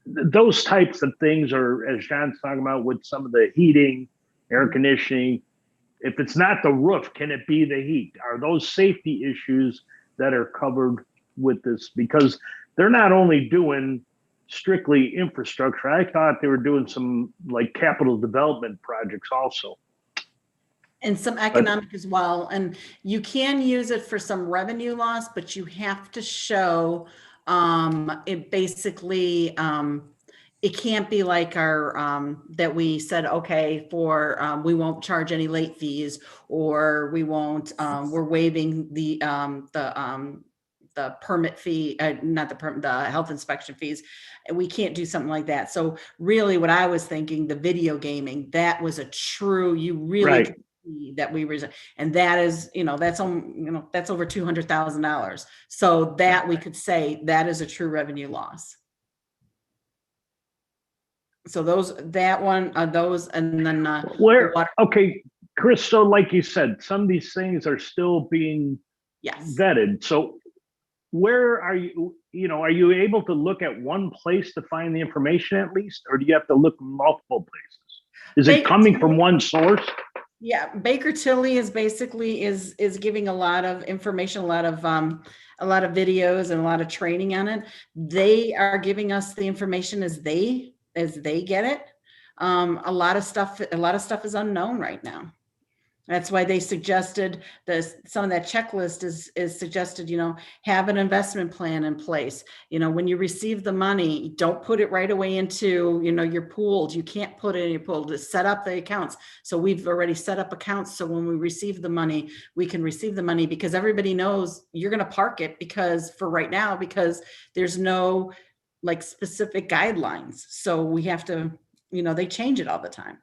those types of things, or as John's talking about with some of the heating, air conditioning. If it's not the roof, can it be the heat? Are those safety issues that are covered with this? Because they're not only doing strictly infrastructure. I thought they were doing some like capital development projects also. And some economic as well. And you can use it for some revenue loss, but you have to show it basically, it can't be like our, that we said, okay, we won't charge any late fees, or we won't, we're waiving the the permit fee, not the permit, the health inspection fees. And we can't do something like that. So really what I was thinking, the video gaming, that was a true, you really Right. could see that we were, and that is, that's that's over $200,000. So that we could say that is a true revenue loss. So that one, those, and then, Where, water- okay, Chris, so like you said, some of these things are still being yes. vetted. So where are you, are you able to look at one place to find the information at least, or do you have to look multiple places? Is it coming from one source? Yeah, Baker Tilly is basically is giving a lot of information, a lot of videos and a lot of training on it. They are giving us the information as they get it. A lot of stuff is unknown right now. That's why they suggested some of that checklist is suggested, have an investment plan in place. When you receive the money, don't put it right away into, your pooled. You can't put it in your pool to set up the accounts. So we've already set up accounts. So when we receive the money, we can receive the money because everybody knows you're going to park it because there's no like specific guidelines. So we have to, they change it all the time.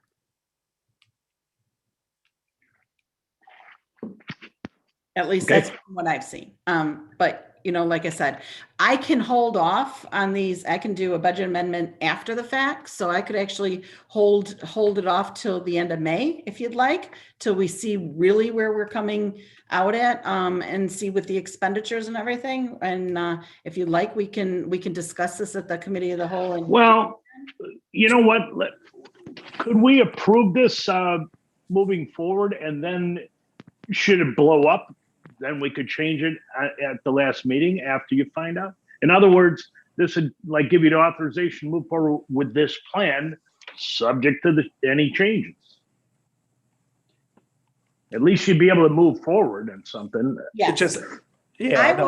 At least that's what I've seen. But like I said, I can hold off on these. I can do a budget amendment after the fact. So I could actually hold it off till the end of May, if you'd like, till we see really where we're coming out at, and see with the expenditures and everything. And if you'd like, we can discuss this at the committee of the whole. And well, you know what? Could we approve this moving forward, and then should it blow up, then we could change it at the last meeting after you find out? In other words, this would like give you the authorization to move forward with this plan, subject to any changes. At least you'd be able to move forward and something. Yeah. It just, go ahead.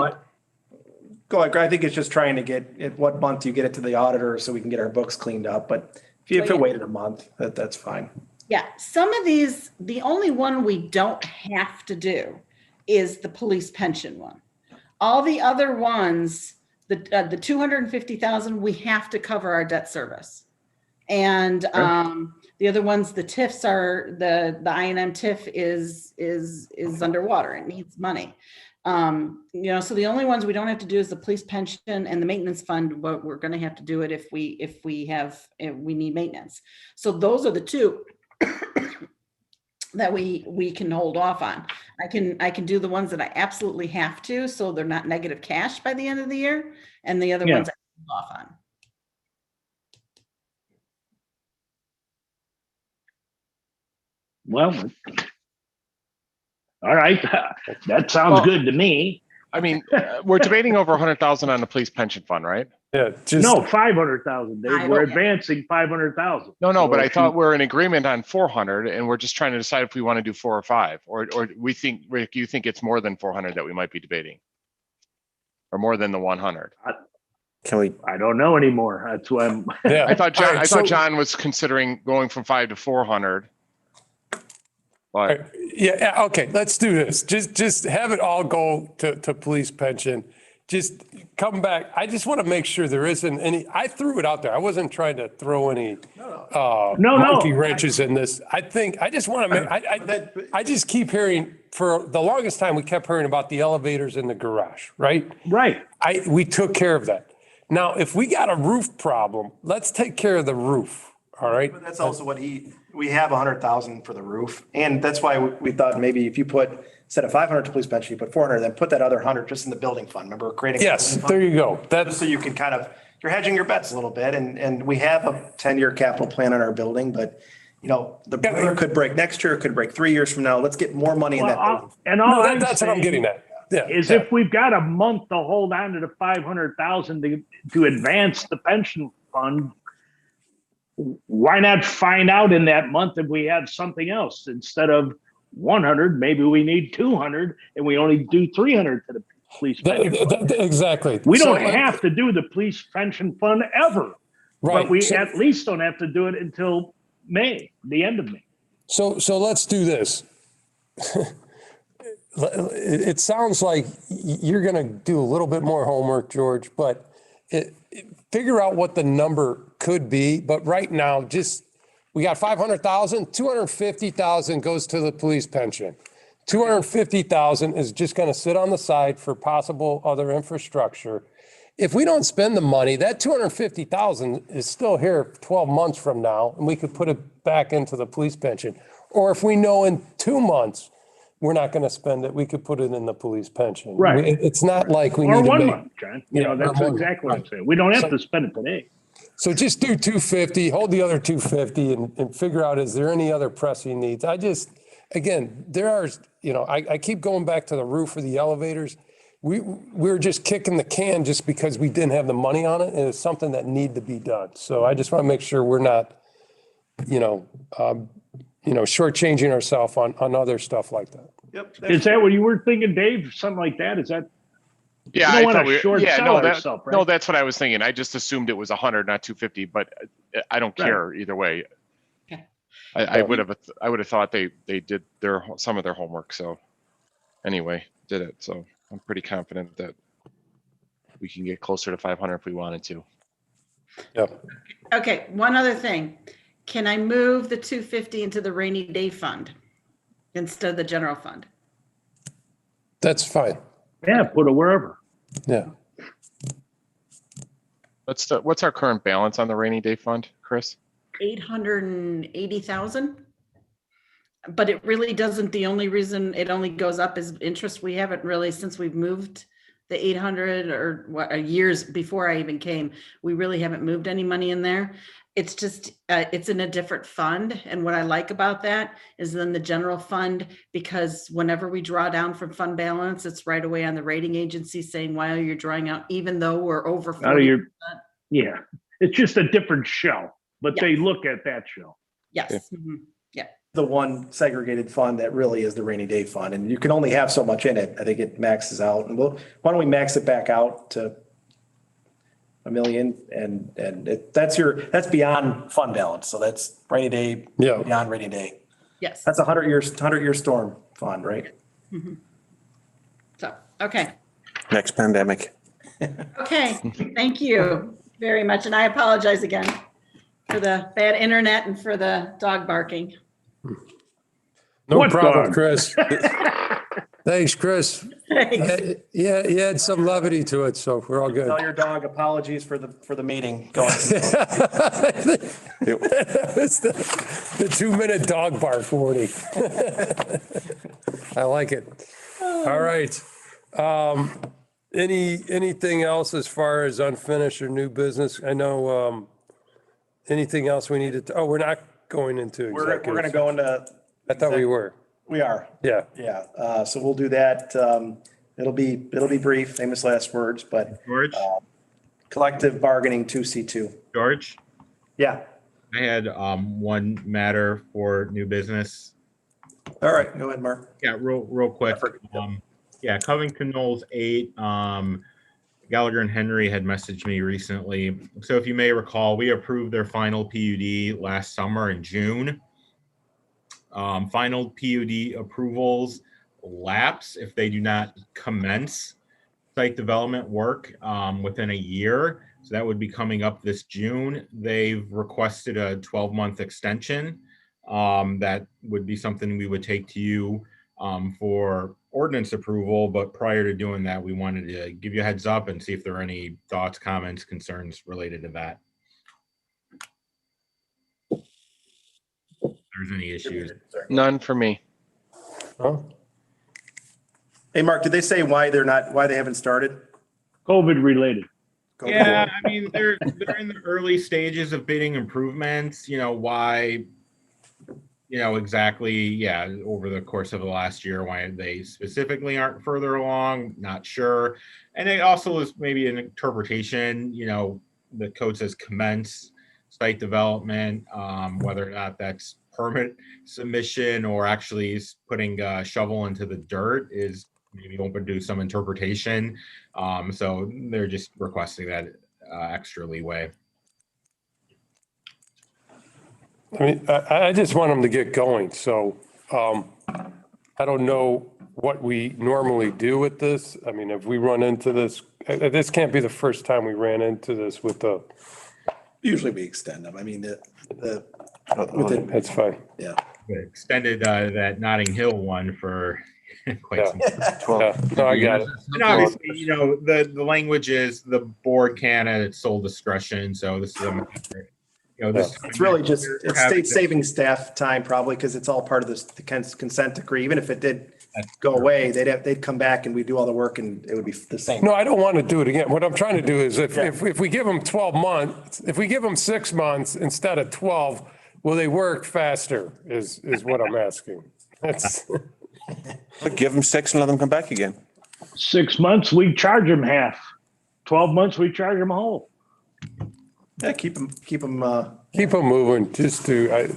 I think it's just trying to get at what month you get it to the auditor so we can get our books cleaned up. But if it waited a month, that's fine. Yeah, some of these, the only one we don't have to do is the police pension one. All the other ones, the 250,000, we have to cover our debt service. And the other ones, the TIFs are the I&M TIF is underwater. It needs money. So the only ones we don't have to do is the police pension and the maintenance fund, but we're going to have to do it if we need maintenance. So those are the two that we can hold off on. I can do the ones that I absolutely have to, so they're not negative cash by the end of the year, and the other ones I can hold off on. Well, all right, that sounds good to me. I mean, we're debating over 100,000 on the police pension fund, right? Yeah. No, 500,000. We're advancing 500,000. No, but I thought we're in agreement on 400, and we're just trying to decide if we want to do 4 or 5, or we think, Rick, you think it's more than 400 that we might be debating, or more than the 100? I don't know anymore. That's why I'm. Yeah. I thought John was considering going from 5 to 400. But yeah. Okay. Let's do this. Just have it all go to police pension. Just come back. I just want to make sure there isn't any. I threw it out there. I wasn't trying to throw any monkey wrenches in this. I just want to make. I just keep hearing, for the longest time we kept hearing about the elevators in the garage, right? Right. We took care of that. Now, if we got a roof problem, let's take care of the roof. All right. But that's also what we have 100,000 for the roof. And that's why we thought maybe if you instead of 500 to police pension, you put 400, then put that other 100 just in the building fund. Remember creating. Yes, there you go. That's so you can you're hedging your bets a little bit. And we have a 10-year capital plan on our building, but the boiler could break next year, it could break 3 years from now. Let's get more money in that building. And that's what I'm getting at. Yeah. If we've got a month to hold on to the 500,000 to advance the pension fund, why not find out in that month if we have something else? Instead of 100, maybe we need 200, and we only do 300 to the police pension fund. Exactly. We don't have to do the police pension fund ever, right? But we at least don't have to do it until May, the end of May. So let's do this. it sounds like you're going to do a little bit more homework, George, but figure out what the number could be. But right now, we got 500,000, 250,000 goes to the police pension. 250,000 is just going to sit on the side for possible other infrastructure. If we don't spend the money, that 250,000 is still here 12 months from now, and we could put it back into the police pension. Or if we know in 2 months we're not going to spend it, we could put it in the police pension. Right. It's not like we Or need to 1 make. month, John. You know, that's or 1 exactly month. what I'm saying. We don't have So- to spend it today. So just do 250, hold the other 250 and figure out, is there any other pressing needs? Again, there are, I keep going back to the roof of the elevators. We're just kicking the can just because we didn't have the money on it, and it's something that need to be done. So I just want to make sure we're not, shortchanging ourselves on other stuff like that. Yep. Is that what you were thinking, Dave? Something like that? Is that? Yeah, We don't I wanna thought short sell no, ourselves, no, right? that's what I was thinking. I just assumed it was 100, not 250, but I don't Right. care either way. Okay. I would have thought they did some of their homework. So anyway, did it. So I'm pretty confident that we can get closer to 500 if we wanted to. Yep. Okay, one other thing. Can I move the 250 into the rainy day fund instead of the general fund? That's fine. Yeah, put it wherever. Yeah. What's our current balance on the rainy day fund, Chris? 880,000. But it really doesn't, the only reason it only goes up is interest. We haven't really, since we've moved the 800 or years before I even came, we really haven't moved any money in there. It's just, it's in a different fund. And what I like about that is then the general fund, because whenever we draw down from fund balance, it's right away on the rating agency saying, while you're drawing out, even though we're over 40%. Out of your, yeah, it's just a different shell, but they look at that shell. Yes. Mhm. Yeah. The one segregated fund that really is the rainy day fund, and you can only have so much in it. I think it maxes out, and why don't we max it back out to $1 million, and that's beyond fund balance. So that's rainy day, Yeah. beyond rainy day. Yes. That's a 100-year storm fund, right? Mhm. So, okay. Next pandemic. Okay, thank you very much. And I apologize again for the bad internet and for the dog barking. No What problem, dog? Chris. Thanks, Chris. Thanks. Yeah, you had some levity to it, so we're all good. Tell your dog apologies for the meeting. Go ahead. It's the 2-minute dog bark warning. I like it. All right. Anything else as far as unfinished or new business? I know, anything else we needed to, we're not going into We're going to executive. go into, I thought we were. we are. Yeah. Yeah, so we'll do that. It'll be brief, famous last words, but George, collective bargaining 2C2. George, Yeah, I had one matter for new business. all right, go ahead, Mark. Yeah, real quick. Yeah, Covington Knowles 8. Gallagher and Henry had messaged me recently. So if you may recall, we approved their final PUD last summer in June. Final PUD approvals lapse if they do not commence site development work within a year. So that would be coming up this June. They've requested a 12-month extension. That would be something we would take to you for ordinance approval. But prior to doing that, we wanted to give you a heads up and see if there are any thoughts, comments, concerns related to that. If there's any issues. None for me. Huh? Hey, Mark, did they say why they haven't started? COVID related. Go Yeah, for it. I mean, they're in the early stages of bidding improvements, why, exactly, yeah, over the course of the last year, why they specifically aren't further along, not sure. And it also is maybe an interpretation, the code says commence site development, whether or not that's permit submission or actually putting a shovel into the dirt is maybe open to some interpretation. So they're just requesting that extra leeway. I mean, I just want them to get going. So I don't know what we normally do with this? I mean, if we run into this, this can't be the first time we ran into this with the, Usually we extend them. I mean, that's fine. yeah. We extended that Notting Hill one for quite some time. Yeah, no, I got it. And obviously, you know, the language is the board can at its sole discretion. So this is a matter, you know, this. It's really just, we're it's having state saving staff time probably because it's all part of this the consent decree. Even if it did go correct. away, they'd come back and we'd do all the work and it would be the same. No, I don't want to do it again. What I'm trying to do is if we give them 12 months, if we give them 6 months instead of 12, will they work faster is what I'm asking. That's, Give them 6 and let them come back again. 6 months, we charge them half. 12 months, we charge them whole. Yeah, keep them, keep them moving just to,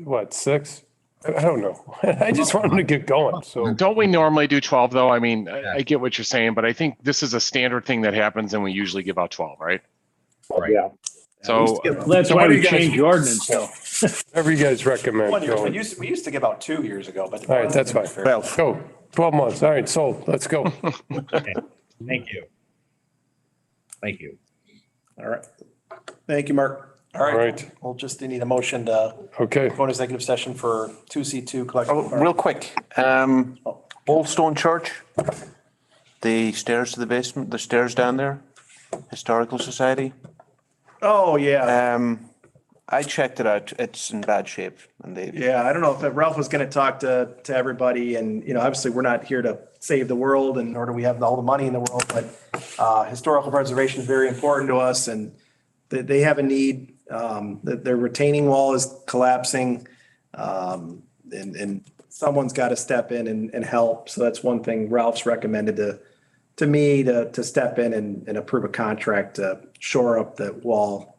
what, 6? I don't know. I just want them to get going. So Don't we normally do 12 though? I mean, I get what you're saying, but I think this is a standard thing that happens and we usually give out 12, right? Right. Yeah. So Well, that's So why what do we you guys- changed the ordinance though. whatever you guys recommend. we going. used to give out 2 years ago, but. All right, that's fine. Well, Go. 12 months. All right, sold. Let's go. Okay. Thank you. Thank you. All right. Thank you, Mark. All All right. right. We'll just need a motion to Okay. go into executive session for 2C2 collective. oh, real quick, Old Stone Church, the stairs to the basement, the stairs down there, Historical Society. Oh, yeah. I checked it out. It's in bad shape and they, Yeah, I don't know if Ralph was going to talk to everybody and, you know, obviously we're not here to save the world and nor do we have all the money in the world, but historical preservation is very important to us and they have a need. Their retaining wall is collapsing and someone's got to step in and help. So that's one thing Ralph's recommended to me to step in and approve a contract to shore up that wall.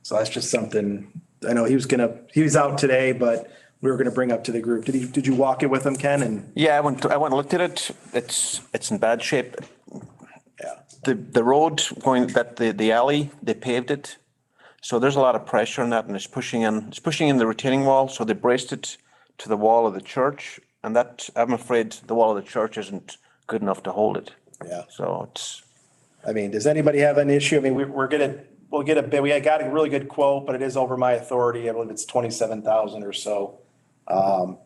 So that's just something, I know he was out today, but we were gonna bring up to the group. Did you walk it with him, Ken? And yeah, I went and looked at it. It's in bad shape. yeah, The road going the alley, they paved it. So there's a lot of pressure on that and it's pushing in the retaining wall. So they braced it to the wall of the church and that, I'm afraid the wall of the church isn't good enough to hold it. yeah. So it's, I mean, does anybody have an issue? I mean, we'll get a bid. We got a really good quote, but it is over my authority. I believe it's 27,000 or so. You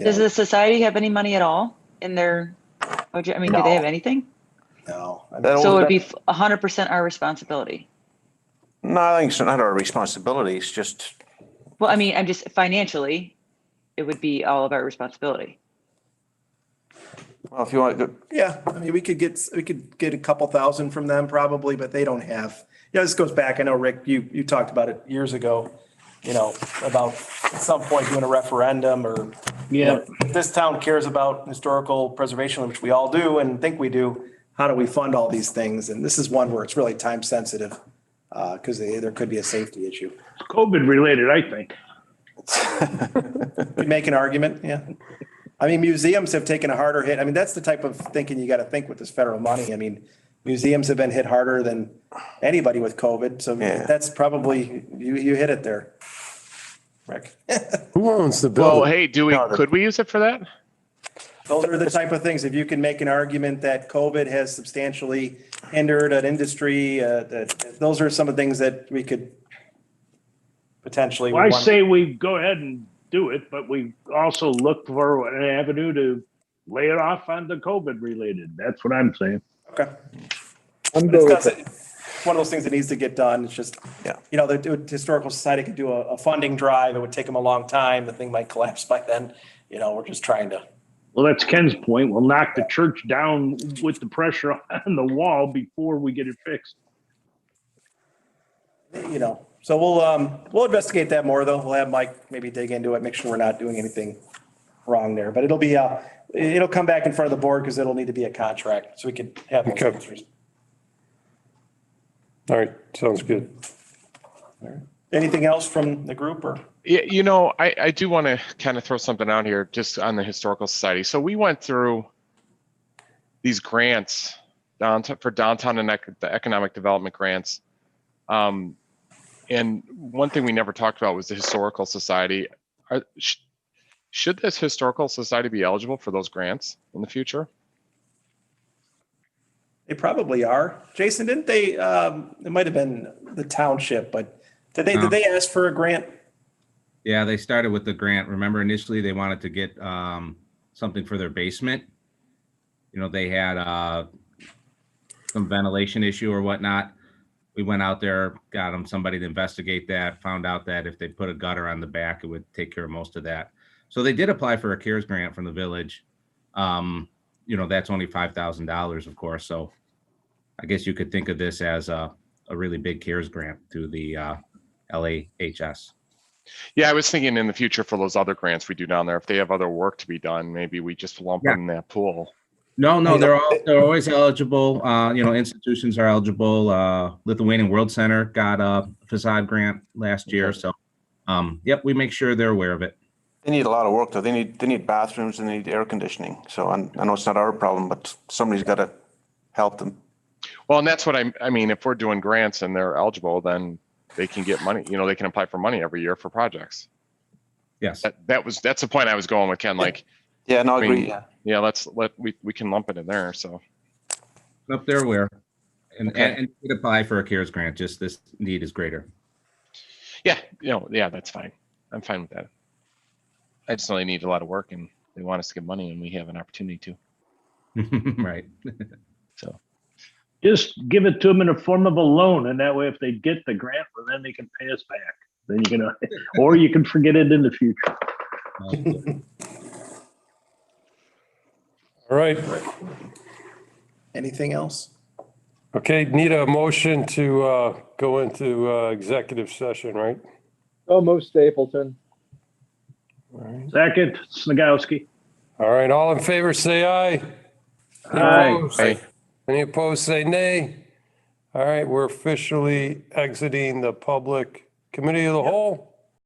Does know, the society have any money at all in their budget? I mean, do they have anything? no. I mean, that So it old- would be 100% our responsibility. no, I think it's not our responsibility. It's just, Well, I mean, I'm just financially, it would be all of our responsibility. well, if you want to, Yeah, I mean, we could get a couple thousand from them probably, but they don't have, this goes back, I know, Rick, you talked about it years ago, you know, about at some point doing a referendum or, you know, if this town cares about historical preservation, which we all do and think we do, how do we fund all these things? And this is one where it's really time sensitive, because there could be a safety issue. COVID related, I think. You make an argument, yeah. I mean, museums have taken a harder hit. I mean, that's the type of thinking you got to think with this federal money. I mean, museums have been hit harder than anybody with COVID. So Yeah. that's probably, you hit it there, Rick. Who owns the well, building? hey, could we use it for that? Those are the type of things, if you can make an argument that COVID has substantially hindered an industry, those are some of the things that we could potentially. Well, I say we go ahead and do it, but we also look for an avenue to lay it off on the COVID related. That's what I'm saying. Okay. I'm But good it's with not- it. it's one of those things that needs to get done. It's just, Yeah. you know, the Historical Society could do a funding drive. It would take them a long time. The thing might collapse by then. You know, we're just trying to. Well, that's Ken's point. We'll knock the church down with the pressure on the wall before we get it fixed. You know, so we'll investigate that more though. We'll have Mike maybe dig into it, make sure we're not doing anything wrong there, but it'll come back in front of the board because it'll need to be a contract so we could have those Okay. answers. All right, sounds good. Anything else from the group or? Yeah, you know, I do want to kind of throw something out here just on the Historical Society. So we went through these grants for downtown and the economic development grants. And one thing we never talked about was the Historical Society. Should this historical society be eligible for those grants in the future? They probably are. Jason, didn't they, it might have been the township, but did they ask for a grant? Yeah, they started with the grant. Remember, initially they wanted to get something for their basement. You know, they had some ventilation issue or whatnot. We went out there, got them somebody to investigate that, found out that if they put a gutter on the back, it would take care of most of that. So they did apply for a CARES grant from the village. You know, that's only $5,000, of course. So I guess you could think of this as a really big CARES grant through the LAHS. Yeah, I was thinking in the future for those other grants we do down there, if they have other work to be done, maybe we just lump them in that pool. No, they're always eligible. You know, institutions are eligible. Lithuanian World Center got a facade grant last year. So, yep, we make sure they're aware of it. They need a lot of work though. They need bathrooms, and they need air conditioning. So I know it's not our problem, but somebody's got to help them. Well, and that's what I mean, if we're doing grants and they're eligible, then they can get money, you know, they can apply for money every year for projects. Yes. That's the point I was going with, Ken, like. Yeah, no, I agree. mean, yeah, we can lump it in there, so. Up they're aware. And, Okay. and you could apply for a CARES grant, just this need is greater. Yeah, you know, yeah, that's fine. I'm fine with that. I just know they need a lot of work and they want us to get money and we have an opportunity to, Right. so. Just give it to them in the form of a loan, and that way if they get the grant, well, then they can pay us back. Then you can, or you can forget it in the future. All right. Anything else? Okay, need a motion to go into executive session, right? So move Stapleton. Second, Snagowski. All right, all in favor, say aye. Aye. Opposed? Aye. Any opposed, say nay. All right, we're officially exiting the public committee of the whole.